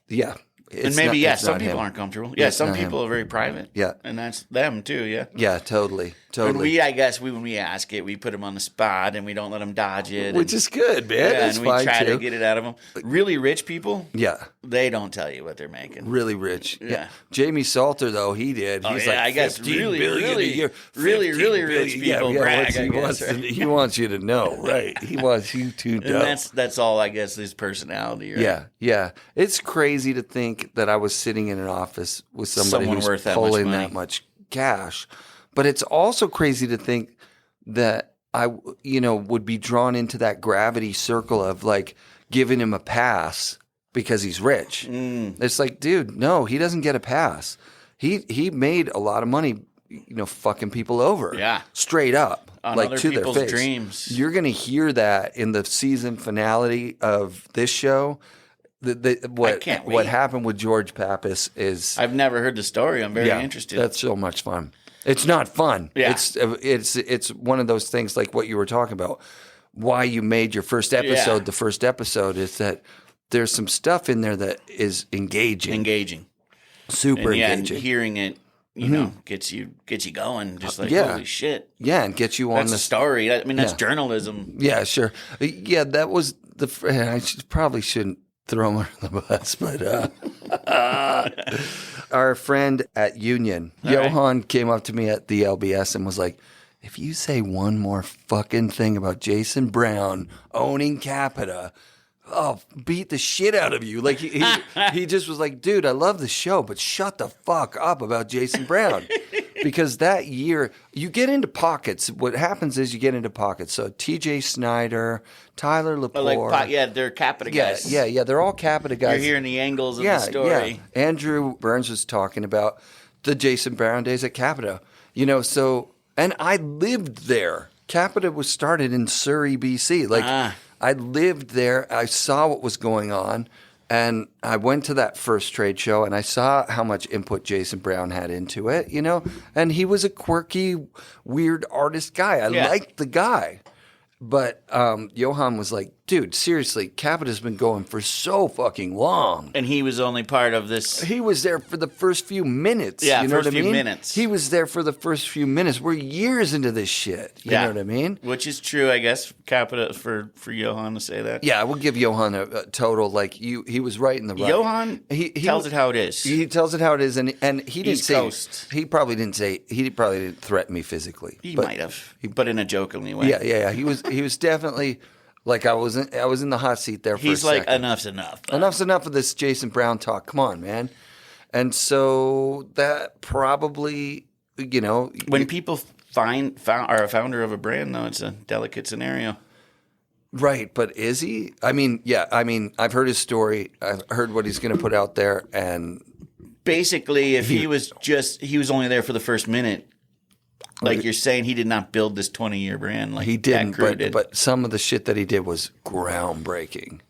yeah. And maybe, some people aren't comfortable. Yeah, some people are very private. Yeah. And that's them too, yeah. Yeah, totally. When we ask it, we put them on the spot and we don't let them dodge it. Which is good, man. Yeah, and we try to get it out of them. Really rich people, yeah, they don't tell you what they're making. Really rich. Yeah. Jamie Salter, though, he did. He's like, I guess really rich people brag, he wants you to know, right? He wants you to know. And that's all, I guess, his personality, right? Yeah. It's crazy to think that I was sitting in an office with somebody who's worth pulling that much cash. But it's also crazy to think that I, would be drawn into that gravity circle of like giving him a pass because he's rich. It's like, dude, no, he doesn't get a pass. He made a lot of money, fucking people over. Yeah. Straight up. On like other to their people's face. dreams. You're going to hear that in the season finale of this show. I can't wait. What happened with George Pappas is I've never heard the story. I'm very interested. That's so much fun. It's not fun. Yeah. It's one of those things like what you were talking about. Why you made your first episode the first episode is that there's some stuff in there that is engaging. Super engaging. And hearing it, gets you going. Just like holy shit. Yeah, and gets you on the story. I mean, that's journalism. Yeah, sure. Yeah, that was I probably shouldn't throw him under the bus, but our friend at Union, Johan, came up to me at the LBS and was like, if you say one more fucking thing about Jason Brown owning Capita, I'll beat the shit out of you. Like he just was like, dude, I love the show, but shut the fuck up about Jason Brown. Because that year, you get into pockets. What happens is you get into pockets. So TJ Snyder, Tyler Lepore. They're Capita guys. Yeah. They're all Capita guys. You're hearing the angles of the story. Yeah. Andrew Burns was talking about the Jason Brown days at Capita. And I lived there. Capita was started in Surrey, BC. I lived there. I saw what was going on. And I went to that first trade show and I saw how much input Jason Brown had into it, and he was a quirky, weird artist guy. I liked the guy. But Johan was like, dude, seriously, Capita's been going for so fucking long. And he was only part of this. He was there for the first few minutes. Yeah, you know first what I few mean? minutes. He was there for the first few minutes. We're years into this shit. You know what I mean? Which is true, I guess, Capita for Johan to say that. Yeah, I will give Johan a total, he was right in the right. Johan he tells it how it is. He tells it how it is, and he didn't East say, Coast. he probably didn't threaten me physically. He might have, but in a jokingly way. Yeah. He was definitely like I was in the hot seat there for He's a second. like, enough's enough. Enough's enough of this Jason Brown talk. Come on, man. And so that probably, when people are a founder of a brand, though, it's a delicate scenario. Right, but is he? I've heard his story. I've heard what he's going to put out there, and basically, if he was only there for the first minute. Like you're saying, he did not build this 20-year brand. Like he didn't, did. but some of the shit that he did was groundbreaking.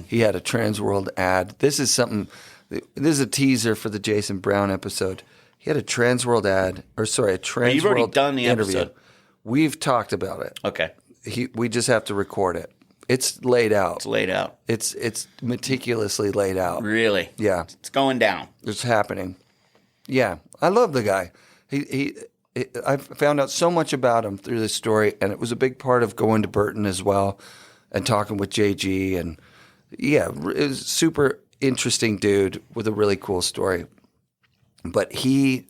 He had a Transworld ad. This is a teaser for the Jason Brown episode. He had a Transworld ad, a Transworld You've already done the interview. episode. We've talked about it. Okay. We just have to record it. It's laid out. It's laid out. It's meticulously laid out. Really? Yeah. It's going down. It's happening. Yeah. I love the guy. I found out so much about him through this story, and it was a big part of going to Burton as well. and talking with JG. And yeah, it was a super interesting dude with a really cool story. But he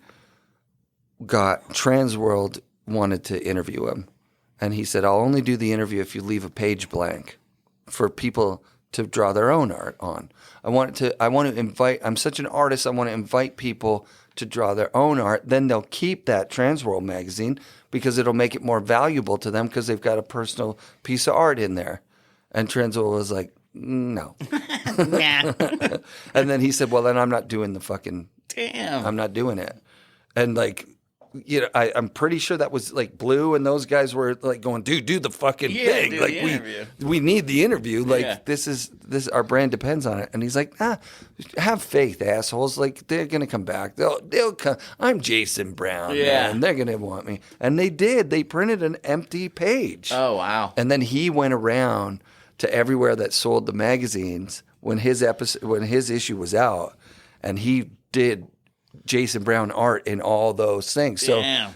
got Transworld wanted to interview him. And he said, I'll only do the interview if you leave a page blank for people to draw their own art on. I want to invite, I'm such an artist, I want to invite people to draw their own art. Then they'll keep that Transworld magazine because it'll make it more valuable to them because they've got a personal piece of art in there. And Transworld was like, no. Nah. And then he said, well, then I'm not doing the fucking, Damn. I'm not doing it. And like, you know, I'm pretty sure that was like Blue and those guys were like going, dude, do the fucking thing. Do Like the interview. we need the interview. Like this our brand depends on it. And he's like, have faith, assholes. Like they're gonna come back. They'll come. I'm Jason Brown. Yeah. Man. They're gonna want me. And they did. They printed an empty page. Oh wow. And then he went around to everywhere that sold the magazines when his issue was out, and he did Jason Brown art in all those things.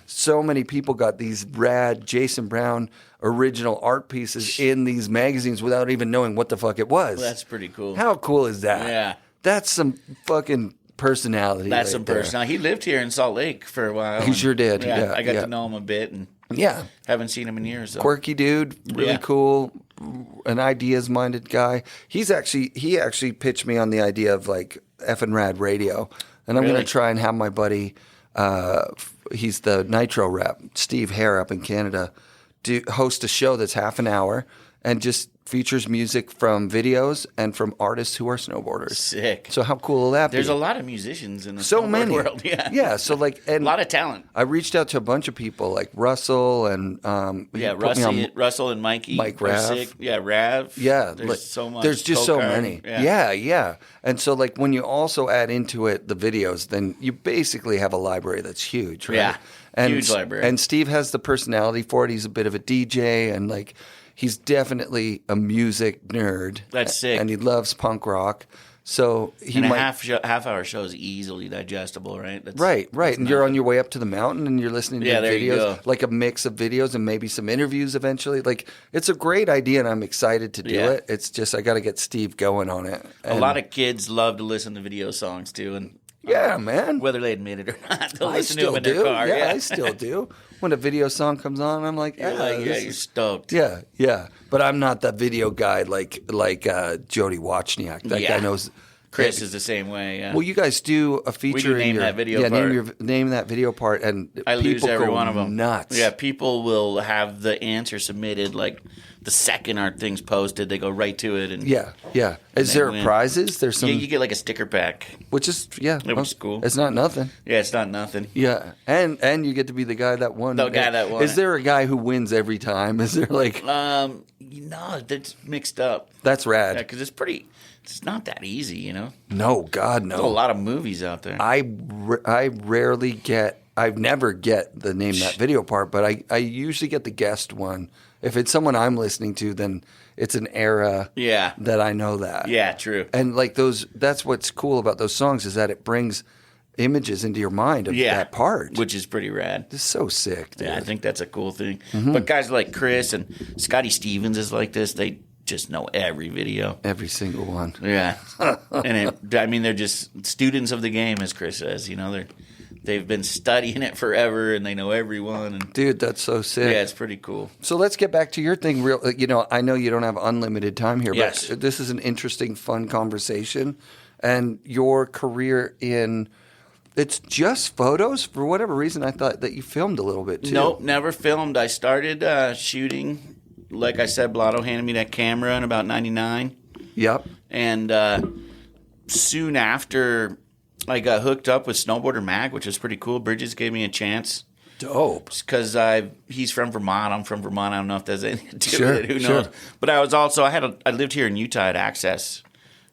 So many people got these rad Jason Brown original art pieces in these magazines without even knowing what the fuck it was. Well, that's pretty cool. How cool is that? Yeah. That's some fucking personality. That's right some there. personality. He lived here in Salt Lake for a while. He sure did. Yeah, I got yeah. to know him a bit and Yeah. haven't seen him in years. So. Quirky dude, really cool, an ideas-minded guy. He actually pitched me on the idea of like FNRad radio. And I'm going to try and have my buddy, he's the Nitro rep, Steve Hare up in Canada, host a show that's half an hour and just features music from videos and from artists who are snowboarders. Sick. So how cool will that be? There's a lot of musicians in the so snowboard many world. Yeah. Yeah. So like, and a lot of talent. I reached out to a bunch of people like Russell and Russell and Mikey. Mike are Rav. sick. Yeah, Rav. Yeah, There's so much. There's just so Kokar. many. Yeah. Yeah. And so, like, when you also add into it the videos, then you basically have a library that's huge, right? Yeah, and, huge library. And Steve has the personality for it. He's a bit of a DJ, and like, he's definitely a music nerd. That's sick. And he loves punk rock. So he and might. a half-hour show is easily digestible, right? Right. And you're on your way up to the mountain and you're listening to there you go. videos, like a mix of videos and maybe some interviews eventually. Like, it's a great idea and I'm excited to do it. It's just, I got to get Steve going on it. And a lot of kids love to listen to video songs too. And man. whether they admit it or not, they'll I listen to still them in do. their car. Yeah, I still do. When a video song comes on, I'm like, you're stoked. Yeah. But I'm not that video guy like Jody Wachniak. That guy knows. Chris is the same way. Yeah. Well, you guys do a feature. We do name that video part. Name that video part, and I lose people every go one of them. Nuts. Yeah, people will have the answer submitted like the second our thing's posted. They go right to it, and Yeah. Is there win. prizes? There's some. you get like a sticker pack. Which is Which is cool. It's not nothing. Yeah, it's not nothing. Yeah, and you get to be the guy that won. The guy that won Is it. there a guy who wins every time? Is there like? No, that's mixed up. That's rad. Yeah, because it's not that easy, you know. No, God, no. There's a lot of movies out there. I rarely get. I never get the name that video part, but I usually get the guest one. If it's someone I'm listening to, then it's an era. Yeah. That I know that. Yeah, true. And like those, that's what's cool about those songs is that it brings images into your mind of that part, which is pretty rad. It's so sick, dude. Yeah, I think that's a cool thing. Mm-hmm. But guys like Chris and Scotty Stevens is like this. They just know every video. Every single one. Yeah. And they're just students of the game, as Chris says. You know, they've been studying it forever and they know everyone. And dude, that's so sick. yeah, it's pretty cool. So let's get back to your thing. I know you don't have unlimited time here, Yes. but this is an interesting, fun conversation. And your career it's just photos? For whatever reason, I thought that you filmed a little bit too. Nope, never filmed. I started shooting. Like I said, Blotto handed me that camera in about 99. Yep. And soon after, I got hooked up with Snowboarder Mag, which was pretty cool. Bridges gave me a chance. Dope. Because he's from Vermont. I'm from Vermont. I don't know if there's anything to do Sure, with it. Who sure. knows? But I lived here in Utah. I had access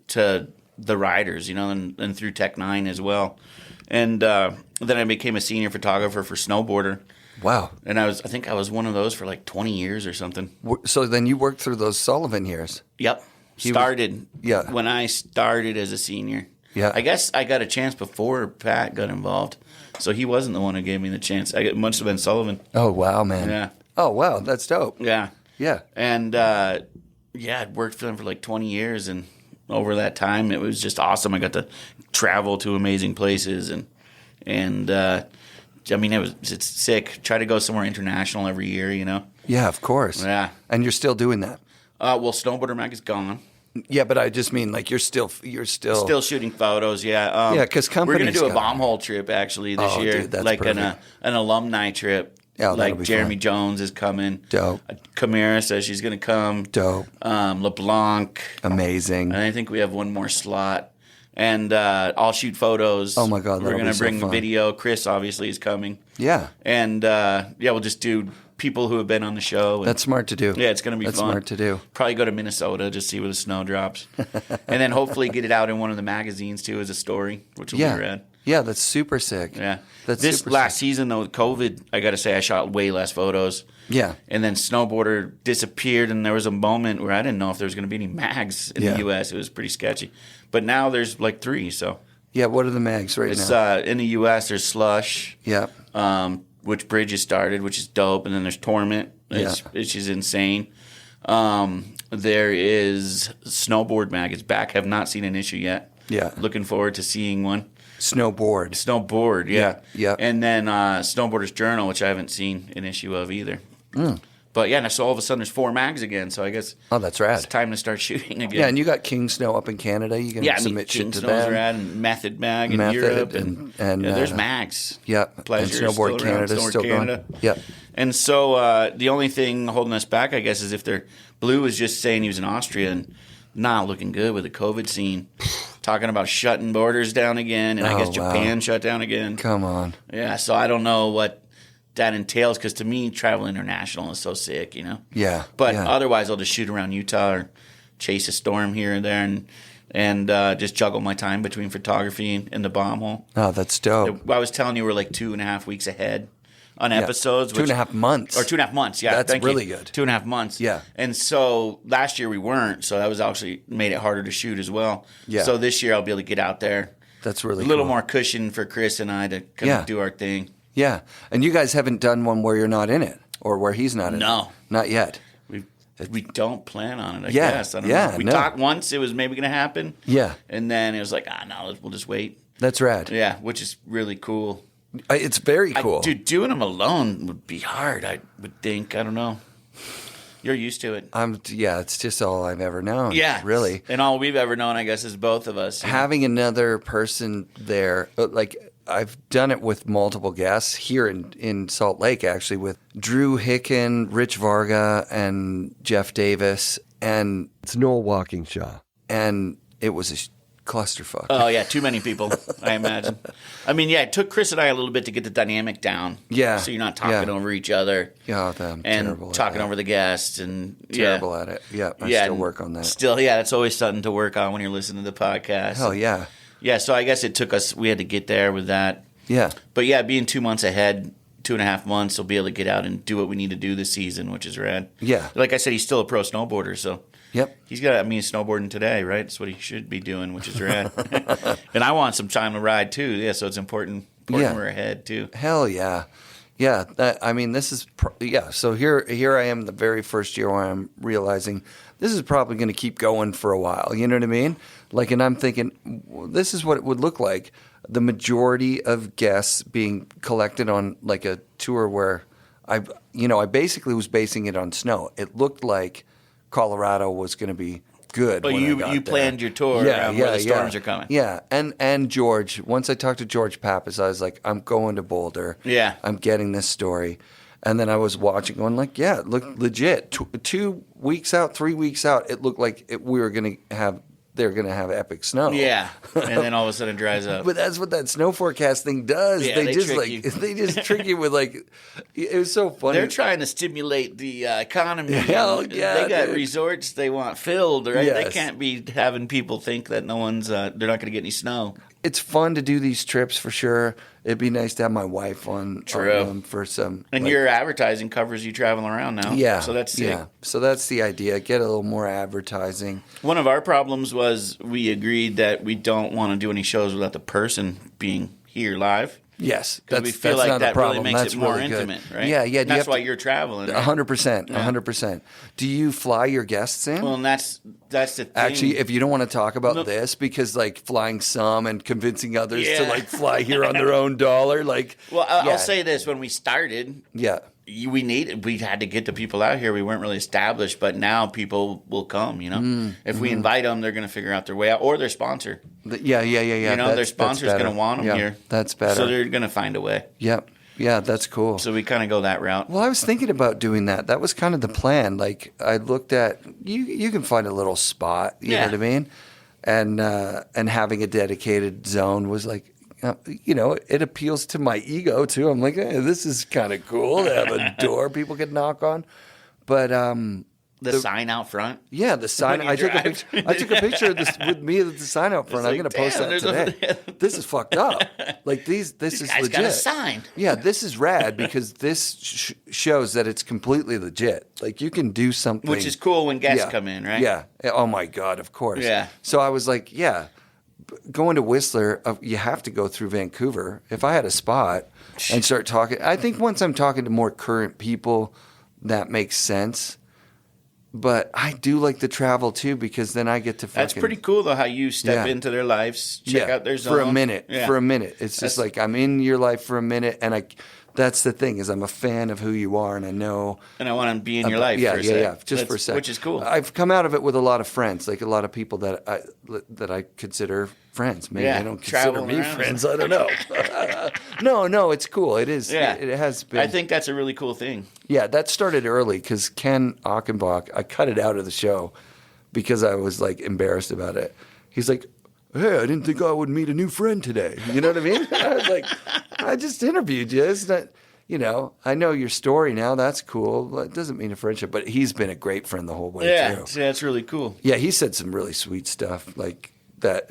to the riders, and through Tech 9 as well. And then I became a senior photographer for Snowboarder. Wow. And I think I was one of those for like 20 years or something. So then you worked through those Sullivan years. Yep. When I started as a senior. Yeah. I guess I got a chance before Pat got involved. So he wasn't the one who gave me the chance. It must have been Sullivan. Oh, wow, man. Yeah. Oh, wow. That's dope. Yeah. Yeah. And Yeah, I'd worked for them for like 20 years, and over that time, it was just awesome. I got to travel to amazing places, and I mean, it's sick. Try to go somewhere international every year, you know? Yeah, of course. Yeah. And you're still doing that? Well, Snowboarder Mag is gone. Yeah, but I just mean like you're still shooting photos. Yeah, yeah, because we're gonna do a bomb hole trip actually this year, dude, that's like perfect. an alumni trip. Yeah, like Jeremy fun. Jones is coming. Dope. Kamara says she's gonna come. Dope. LeBlanc. Amazing. And I think we have one more slot. And I'll shoot photos. Oh my God, we're gonna bring fun. video. Chris obviously is coming. Yeah. And we'll just do people who have been on the show. That's smart to do. Yeah, it's going to be That's fun. smart to do. Probably go to Minnesota, just see where the snow drops. And then hopefully get it out in one of the magazines, too, as a story, which will be rad. Yeah, that's super sick. Yeah. That's this super last sick. season, though, with COVID, I got to say I shot way less photos. Yeah. And then Snowboarder disappeared, and there was a moment where I didn't know if there was going to be any mags in the U.S. It was pretty sketchy. But now there's like 3, so. Yeah, what are the mags right now? In the U.S., there's Slush. Yeah. Which Bridges started, which is dope. And then there's Torment, which is insane. There is Snowboard Mag. It's back. Have not seen an issue yet. Yeah. Looking forward to seeing one. Snowboard, yeah. Yeah. And then Snowboarder's Journal, which I haven't seen an issue of either. But yeah, so all of a sudden there's 4 mags again. So I guess that's rad. it's time to start shooting again. Yeah, and you got King Snow up in Canada. You can submit shit to Snow's them. rad, and Method Mag in Europe, and there's mags. Yeah, Pleasure and Snowboard Canada still going. Yeah. And so the only thing holding us back, I guess, is if they're Blue was just saying he was in Austria and not looking good with the COVID scene, talking about shutting borders down again, and I guess Japan shut down again. Come on. Yeah, so I don't know what that entails, because to me, travel international is so sick, you know? Yeah. But otherwise, I'll just shoot around Utah or chase a storm here and there and just juggle my time between photography and the bomb hole. Oh, that's dope. I was telling you we're like 2.5 weeks ahead on episodes. 2.5 months. Or 2.5 months, yeah. That's really good. 2.5 months. Yeah. And so last year we weren't, so that was actually made it harder to shoot as well. Yeah. So this year I'll be able to get out there. That's really a little cool. more cushion for Chris and I to kind of do our thing. Yeah. And you guys haven't done one where you're not in it or where he's not in it? No. Not yet. We don't plan on it, I guess. I don't know. We talked once, it was maybe going to happen. Yeah. And then it was like, no, we'll just wait. That's rad. Yeah, which is really cool. It's very cool. Dude, doing them alone would be hard, I would think. I don't know. You're used to it. It's just all I've ever known. Yeah. Really. And all we've ever known, I guess, is both of us. Having another person there, like I've done it with multiple guests here in Salt Lake, actually, with Drew Hicken, Rich Varga, and Jeff Davis. And it's Noel Walkingshaw. And it was a clusterfuck. Oh, yeah, too many people, I imagine. I mean, it took Chris and I a little bit to get the dynamic down. Yeah. So you're not talking over each other. Yeah, I'm terrible and talking at over the guests. And terrible at it. Yeah, I still work on that. Still, that's always something to work on when you're listening to the podcast. Hell yeah. Yeah, so I guess it took us, we had to get there with that. Yeah. But yeah, being 2 months ahead, 2.5 months, we'll be able to get out and do what we need to do this season, which is rad. Yeah. Like I said, he's still a pro snowboarder, so. Yep. He's snowboarding today, right? That's what he should be doing, which is rad. And I want some time to ride too. Yeah, so it's important we're ahead too. Hell yeah. Yeah, this is so here I am the very first year where I'm realizing this is probably going to keep going for a while. You know what I mean? Like, and I'm thinking this is what it would look like. The majority of guests being collected on like a tour where I basically was basing it on snow. It looked like Colorado was going to be good. But you planned your tour around where the storms are coming. Yeah, and George. Once I talked to George Pappas, I was like, I'm going to Boulder. Yeah, I'm getting this story. And then I was watching, going like, yeah, it looked legit. 2 weeks out, 3 weeks out, it looked like they're going to have epic snow. Yeah, and then all of a sudden it dries up. But that's what that snow forecast thing does. Yeah, they just trick you with like. It was so funny. They're trying to stimulate the economy. Hell yeah, they got resorts they want filled, right? Yes. They can't be having people think that no one's they're not going to get any snow. It's fun to do these trips for sure. It'd be nice to have my wife on for some. And your advertising covers you traveling around now. Yeah, so that's sick. Yeah. So that's the idea. Get a little more advertising. One of our problems was we agreed that we don't want to do any shows without the person being here live. Yes, because we feel like not that a problem. really makes That's it more really good. intimate, right? Yeah, yeah. That's why you're traveling. Right? 100%, 100%. Do you fly your guests in? Well, and that's the thing. Actually, if you don't want to talk about this, because like flying some and convincing others to like fly here on their own dollar, like. Well, I'll say this: when we started, we had to get the people out here. We weren't really established, but now people will come. You know, if we invite them, they're going to figure out their way out, or their sponsor. Yeah. You know, their sponsor's going to want them here. That's better. So they're going to find a way. Yep. Yeah, that's cool. So we kind of go that route. Well, I was thinking about doing that. That was kind of the plan. Like I looked at you can find a little spot. You know what I mean? And having a dedicated zone was like. It appeals to my ego too. I'm like, hey, this is kind of cool to have a door people could knock on. But the sign out front. Yeah, the sign. I took a picture of this with me at the sign out front. I'm going to post that today. This is fucked up. Like this is legit. Got a sign. Yeah, this is rad because this shows that it's completely legit. Like you can do something, which is cool when guests come in, right? Yeah. Oh my God, of course. Yeah. So I was like, yeah. Going to Whistler, you have to go through Vancouver. If I had a spot and start talking, I think once I'm talking to more current people, that makes sense. But I do like to travel too because then I get to fucking... That's pretty cool though how you step into their lives, check out their zone. For a minute. Yeah. For a minute. It's just like I'm in your life for a minute and that's the thing is I'm a fan of who you are and I know... And I want to be in your life for a sec. Yeah, just for a sec. Which is cool. I've come out of it with a lot of friends, like a lot of people that I consider friends. Maybe I don't consider me friends. I don't know. No, it's cool. It is. Yeah. It has been. I think that's a really cool thing. Yeah, that started early because Ken Achenbach, I cut it out of the show because I was like embarrassed about it. He's like, hey, I didn't think I would meet a new friend today. You know what I mean? I was like, I just interviewed you. It's not, I know your story now. That's cool. Well, it doesn't mean a friendship, but he's been a great friend the whole way through. Yeah, that's really cool. Yeah, he said some really sweet stuff like that,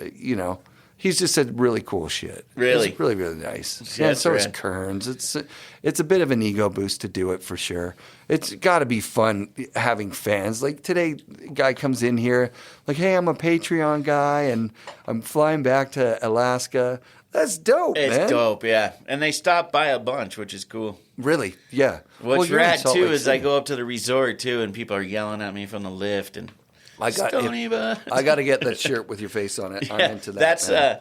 He's just said really cool shit. Really? It's really, really nice. Yeah, so is Kearns. It's a bit of an ego boost to do it for sure. It's got to be fun having fans. Like today, a guy comes in here like, hey, I'm a Patreon guy and I'm flying back to Alaska. That's dope, man. It's dope, yeah. And they stop by a bunch, which is cool. Really? Yeah. What's rad, too, is I go up to the resort, too, and people are yelling at me from the lift and... I got to get that shirt with your face on it. I'm into that. That's a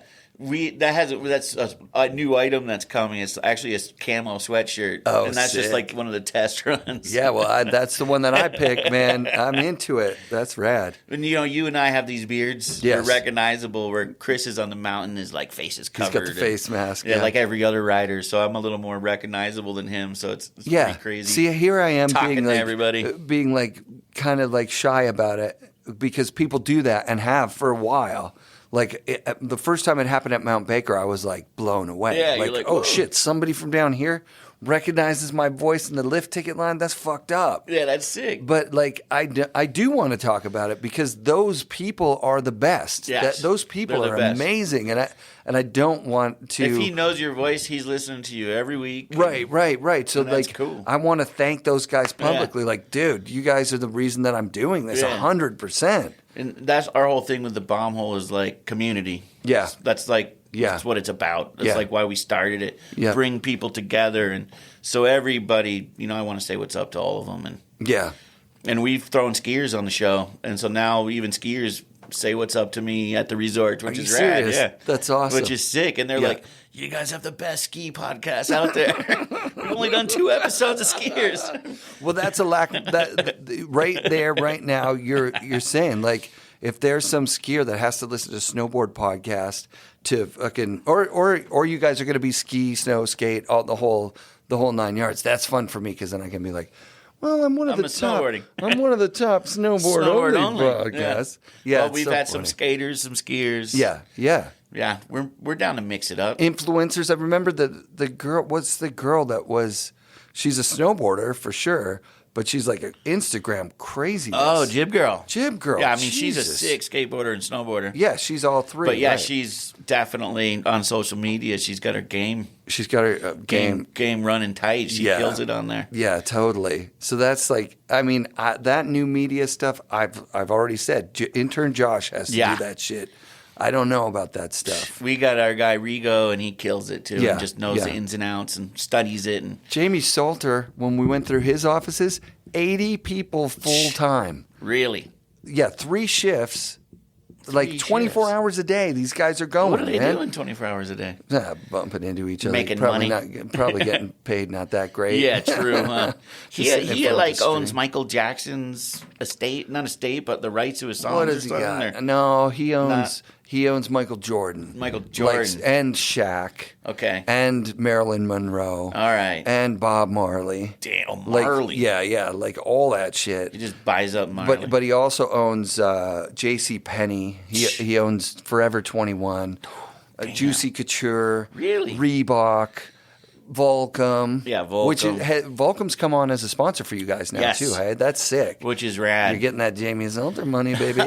new item that's coming. It's actually a camo sweatshirt, and that's just like one of the test runs. Yeah, well, that's the one that I picked, man. I'm into it. That's rad. And you and I have these beards. They're recognizable. Where Chris is on the mountain, his like face is covered. He's got the face mask. Yeah, like every other rider. So I'm a little more recognizable than him. So it's pretty crazy. See, here I am talking being to like everybody, being like kind of like shy about it. Because people do that and have for a while. Like the first time it happened at Mount Baker, I was like blown away. Yeah, like oh shit, somebody from down here recognizes my voice in the lift ticket line. That's fucked up. Yeah, that's sick. But like I do want to talk about it because those people are the best. Yes, those people are amazing, and I don't want to. If he knows your voice, he's listening to you every week. Right. So like, cool. I want to thank those guys publicly. Yeah. Like, dude, you guys are the reason that I'm doing this. 100%. And that's our whole thing with the bomb hole is like community. Yeah, that's like that's what it's about. That's like why we started it. Yeah. Bring people together, and so everybody, I want to say what's up to all of them, and we've thrown skiers on the show, and so now even skiers say what's up to me at the resort, which is rad. Yeah, that's awesome. Which is sick, and they're like, "You guys have the best ski podcast out there." We've only done 2 episodes of skiers. Well, that's a lack of that right there, right now. You're saying like if there's some skier that has to listen to a snowboard podcast to fucking or you guys are going to be ski, snow, skate, all the whole 9 yards. That's fun for me because then I can be like. Well, I'm one of the top snowboard only podcasts. Yeah, well, we've had some skaters, some skiers. Yeah. We're down to mix it up. Influencers. I remember the girl. What's the girl that was? She's a snowboarder for sure, but she's like an Instagram craziness. Oh, Jib Girl. Yeah, I mean, she's a sick skateboarder and snowboarder. Yeah, she's all 3. But yeah, she's definitely on social media. She's got her game. She's got her game running tight. She kills it on there. Yeah, totally. So that's like, I mean, that new media stuff. I've already said. Intern Josh has to do that shit. I don't know about that stuff. We got our guy Rigo, and he kills it too. Yeah, And just knows the ins and outs and studies it. And Jamie Salter, when we went through his offices, 80 people full time. really, Yeah, 3 shifts. Like 24 shifts. hours a day, these guys are going. what are they man. doing 24 hours a day? Bumping into each other, Making probably money. probably getting paid not that great. Yeah, true. Huh? Just sitting in he front of like the owns screen. Michael Jackson's estate, not estate, but the rights to his songs. What or does he something, got? or- No, he owns Michael Jordan. Michael Jordan. And Shaq. Okay. And Marilyn Monroe. All right. And Bob Marley. Damn, Like, Marley. yeah, like all that shit. He just buys up Marley. But he also owns J.C. Penney. He owns Forever 21, Juicy Couture, Really? Reebok, Volcom. Yeah, Volcom. Which Volcom's come on as a sponsor for you guys now Yes. too. Hey, that's sick. Which is rad. You're getting that Jamie Zolter money, baby.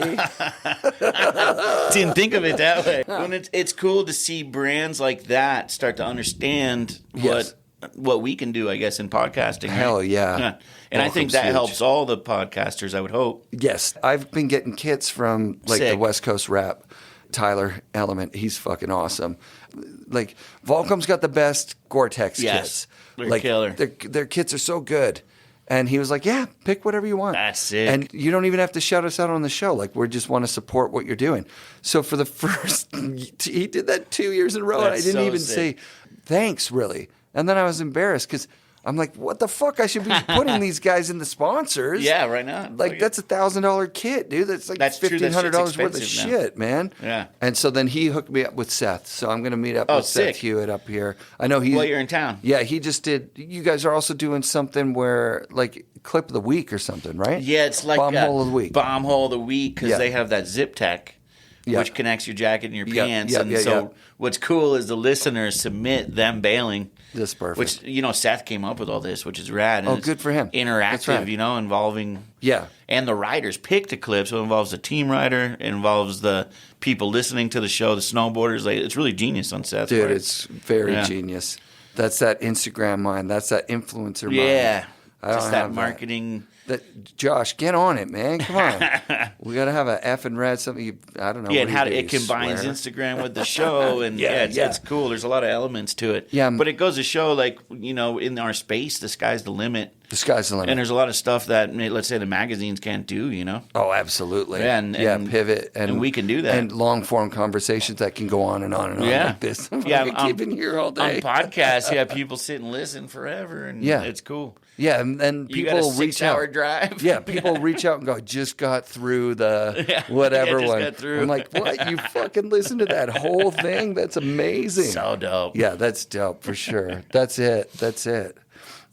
Didn't think of it that way. When it's cool to see brands like that start to understand Yes. what we can do, I guess, in podcasting. right? Hell yeah. And I think Volcom's that huge. helps all the podcasters, I would hope. Yes, I've been getting kits from like the Sick. West Coast rap. Tyler Element, he's fucking awesome. Like Volcom's got the best Gore-Tex Yes, kits. they're Like killer. their kits are so good. And he was like, "Yeah, pick whatever you want." That's sick. And you don't even have to shout us out on the show. Like we just want to support what you're doing. So for the first, he did that 2 years in a row, and I That's didn't so even sick. say thanks, really. And then I was embarrassed because I'm like, "What the fuck? I should be putting these guys in the sponsors." Yeah, right now. Like that's $1,000 kit, dude. That's like That's true. That $1,500 shit's worth of expensive now. shit, man. Yeah. And so then he hooked me up with Seth. So I'm gonna meet up Oh, with Seth sick. Hewitt up here. I know he's. Well, you're in town. Yeah, he just did. You guys are also doing something where like clip of the week or something, right? Yeah, it's like Bomb hole of the week. Bomb hole of the week because Yeah. they have that zip tech, Yeah. which connects your jacket and your Yeah, pants. yeah, and yeah, so yeah. what's cool is the listeners submit them bailing. That's perfect. Which Seth came up with all this, which is rad. And Oh, it's good for him. That's rad. Interactive, involving. Yeah. And the riders pick the clip, so it involves the team rider, it involves the people listening to the show, the snowboarders. Like, it's really genius on Seth's Dude, part. it's very Yeah. genius. That's that Instagram mind. That's that influencer mind. Yeah, I don't just that have marketing. Josh, get on it, man. Come on. We got to have a FNRad something. I don't know. Yeah, what and do you how do? it You combines swear? Instagram with the show, and it's cool. There's a lot of elements to it. Yeah. But it goes to show, like, in our space, the sky's the limit. The sky's the limit. And there's a lot of stuff that, let's say, the magazines can't do, Oh, absolutely. Yeah, and pivot. and we can do that. And long form conversations that can go on and on and on Yeah. like this. Yeah, I keep in here all day. On podcasts, people sit and listen forever, and Yeah. it's cool. Yeah, and You got a people reach out. 6-hour drive. Yeah, people reach out and go, just got through the Yeah, whatever just one. got through. I'm like, what? You fucking listened to that whole thing? That's amazing. So dope. Yeah, that's dope for sure. That's it.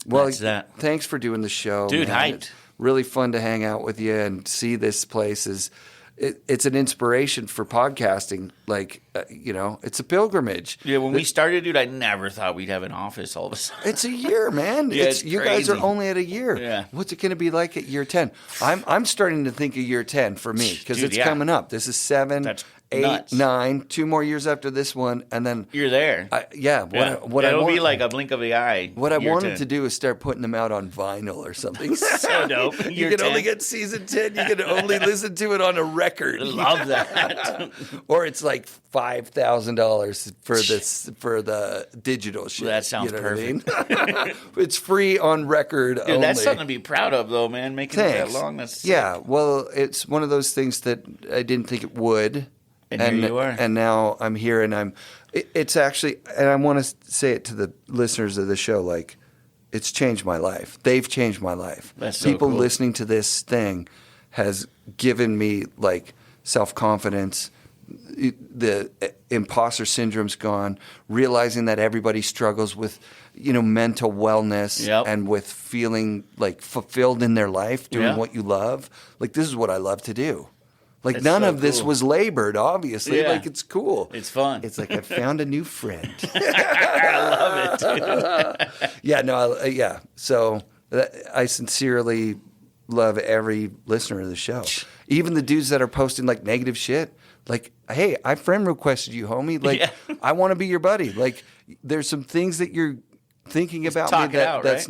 Well, That's that. thanks for doing the show, Dude, man. hyped. It's really fun to hang out with you and see this place. It's an inspiration for podcasting. Like, it's a pilgrimage. Yeah, when we started, dude, I never thought we'd have an office all of a sudden. It's a year, man. Yeah, it's you guys are crazy. only at a year. Yeah. What's it going to be like at year 10? I'm starting to think of year 10 for me because Dude, it's yeah. coming up. This is 7, That's 8, nuts. 9, 2 more years after this one, and then You're there. what I It'll want, be like a blink of the eye. what I year wanted 10. to do is start putting them out on vinyle or something. So dope. You Year can 10. only get season 10. You can only listen to it on a record. I love that. Or it's like $5,000 for the digital shit. That sounds what I mean? It's free on record Dude, only. that's something to be proud of, though, man. Making it Thanks. that long. That's sick. Yeah, well, it's one of those things that I didn't think it would. And here you are. And now I'm here, and it's actually, and I want to say it to the listeners of the show, like, it's changed my life. They've changed my life. That's so People cool. listening to this thing has given me, like, self-confidence. The imposter syndrome's gone. Realizing that everybody struggles with, mental wellness Yep. and with feeling, like, fulfilled in their life, doing Yeah. what you love. Like, this is what I love to do. Like, That's none so of this cool. was labored, obviously. Yeah. Like, it's cool. It's fun. It's like I found a new friend. I love it, dude. Yeah, no, yeah. So I sincerely love every listener of the show. Even the dudes that are posting, like, negative shit. Like, hey, I friend requested you, homie. Like, Yeah. I want to be your buddy. Like, there's some things that you're thinking about talk me it out, that's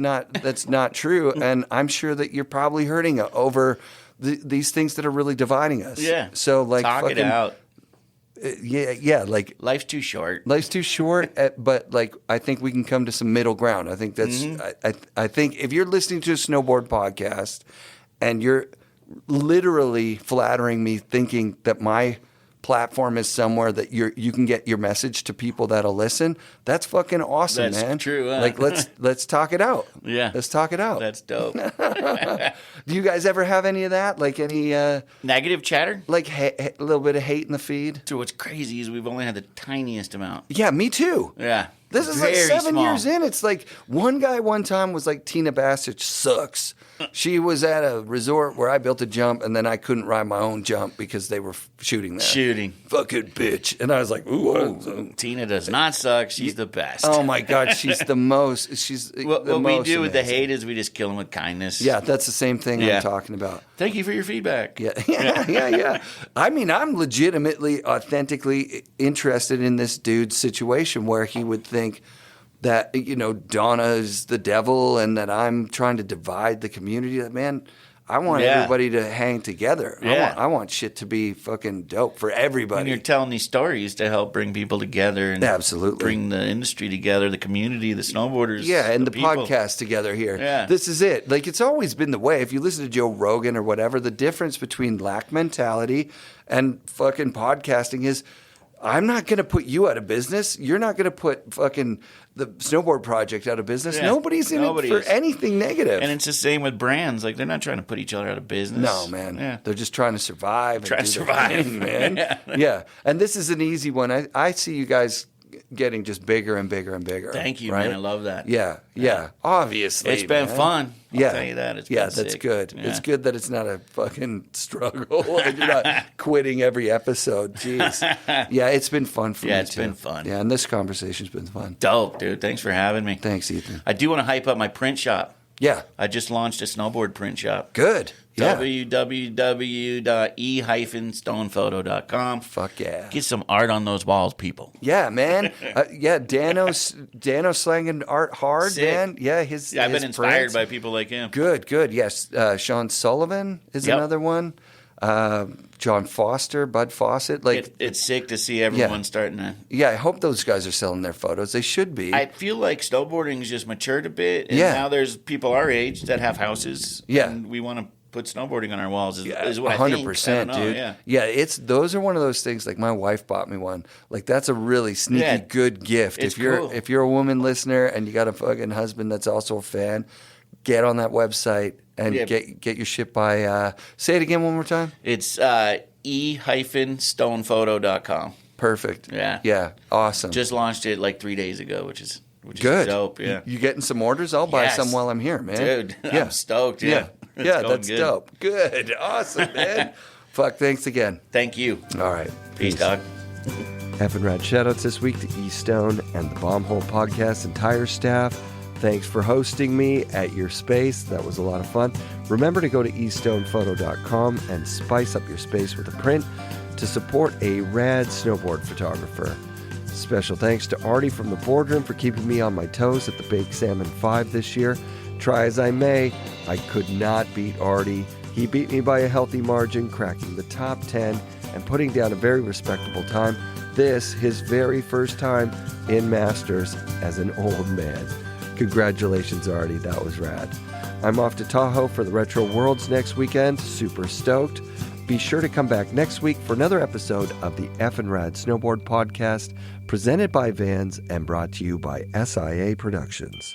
not true, and I'm sure that you're probably hurting over these things that are really dividing us. Yeah. So, like, Talk it fucking out. like life's too short. Life's too short, but like I think we can come to some middle ground. I think that's. I think if you're listening to a snowboard podcast and you're literally flattering me, thinking that my platform is somewhere that you can get your message to people that'll listen, that's fucking awesome, that's man. That's true. Like let's talk it out. Yeah, let's talk it out. That's dope. Do you guys ever have any of that? Like any negative chatter? Like a little bit of hate in the feed? So what's crazy is we've only had the tiniest amount. Yeah, me too. Yeah. This is very like 7 small. years in. It's like one guy one time was like, Tina Bassett sucks. She was at a resort where I built a jump and then I couldn't ride my own jump because they were shooting there. Shooting. Fucking bitch. And I was like, ooh. Tina does not suck. She's the best. Oh my God. She's the most. She's what the we most do with the amazing. hate is we just kill them with kindness. Yeah, that's the same thing I'm talking about. Thank you for your feedback. Yeah. I mean, I'm legitimately, authentically interested in this dude's situation where he would think that, Donna is the devil and that I'm trying to divide the community. Man, I want everybody to hang together. Yeah. I want shit to be fucking dope for everybody. And you're telling these stories to help bring people together and absolutely bring the industry together, the community, the snowboarders. Yeah, and the people. podcast together here. Yeah. This is it. Like, it's always been the way. If you listen to Joe Rogan or whatever, the difference between lack mentality and fucking podcasting is I'm not going to put you out of business. You're not going to put fucking the snowboard project out of business. Yeah. Nobody's in it for anything negative. And it's the same with brands. Like, they're not trying to put each other out of business. No, man. Yeah. They're just trying to survive. Trying to survive, man. Yeah. And this is an easy one. I see you guys getting just bigger and bigger and bigger. Thank you, right? man. I love that. Yeah. Obviously. It's been fun. I'll tell you that. It's been that's sick. good. Yeah. It's good that it's not a fucking struggle. And you're not quitting every episode. Jeez. Yeah, it's been fun for me. Yeah, it's too. been fun. Yeah, and this conversation's been fun. Dope, dude. Thanks for having me. Thanks, Ethan. I do want to hype up my print shop. Yeah. I just launched a snowboard print shop. Good. Yeah. www.ehyphenstonePhoto.com. Fuck yeah. Get some art on those walls, people. Yeah, man. Dano's slanging art hard, Sick. man. Yeah, I've been inspired prints. by people like him. Good. Yes. Sean Sullivan is another one. John Foster, Bud Fawcett. Like, It's sick to see everyone starting to. Yeah, I hope those guys are selling their photos. They should be. I feel like snowboarding has just matured a bit. And now there's people our age that have houses. Yeah. And we want to put snowboarding on our walls is what 100%, I think. 100%, dude. Yeah, those are one of those things. Like, my wife bought me one. Like, that's a really sneaky good gift. It's if you're a woman listener and you got a fucking husband that's also a fan, get on that website and get your shit by. Say it again one more time. It's e-stonephoto.com. Perfect. Yeah. Awesome. Just launched it like 3 days ago, which is good. Dope. Yeah. You getting some orders? I'll buy some while I'm here, man. Dude, I'm stoked. Yeah. That's good. dope. Good. Awesome, man. Fuck, thanks again. Thank you. All right. Peace, dog. FNRad shoutouts this week to E-Stone and the Bombhole Podcast entire staff. Thanks for hosting me at your space. That was a lot of fun. Remember to go to eStonePhoto.com and spice up your space with a print to support a rad snowboard photographer. Special thanks to Artie from the boardroom for keeping me on my toes at the Baked Salmon 5 this year. Try as I may, I could not beat Artie. He beat me by a healthy margin, cracking the top 10 and putting down a very respectable time. This, his very first time in Masters as an old man. Congratulations, Artie. That was rad. I'm off to Tahoe for the Retro Worlds next weekend. Super stoked. Be sure to come back next week for another episode of the FNRad Snowboard Podcast, presented by Vans and brought to you by SIA Productions.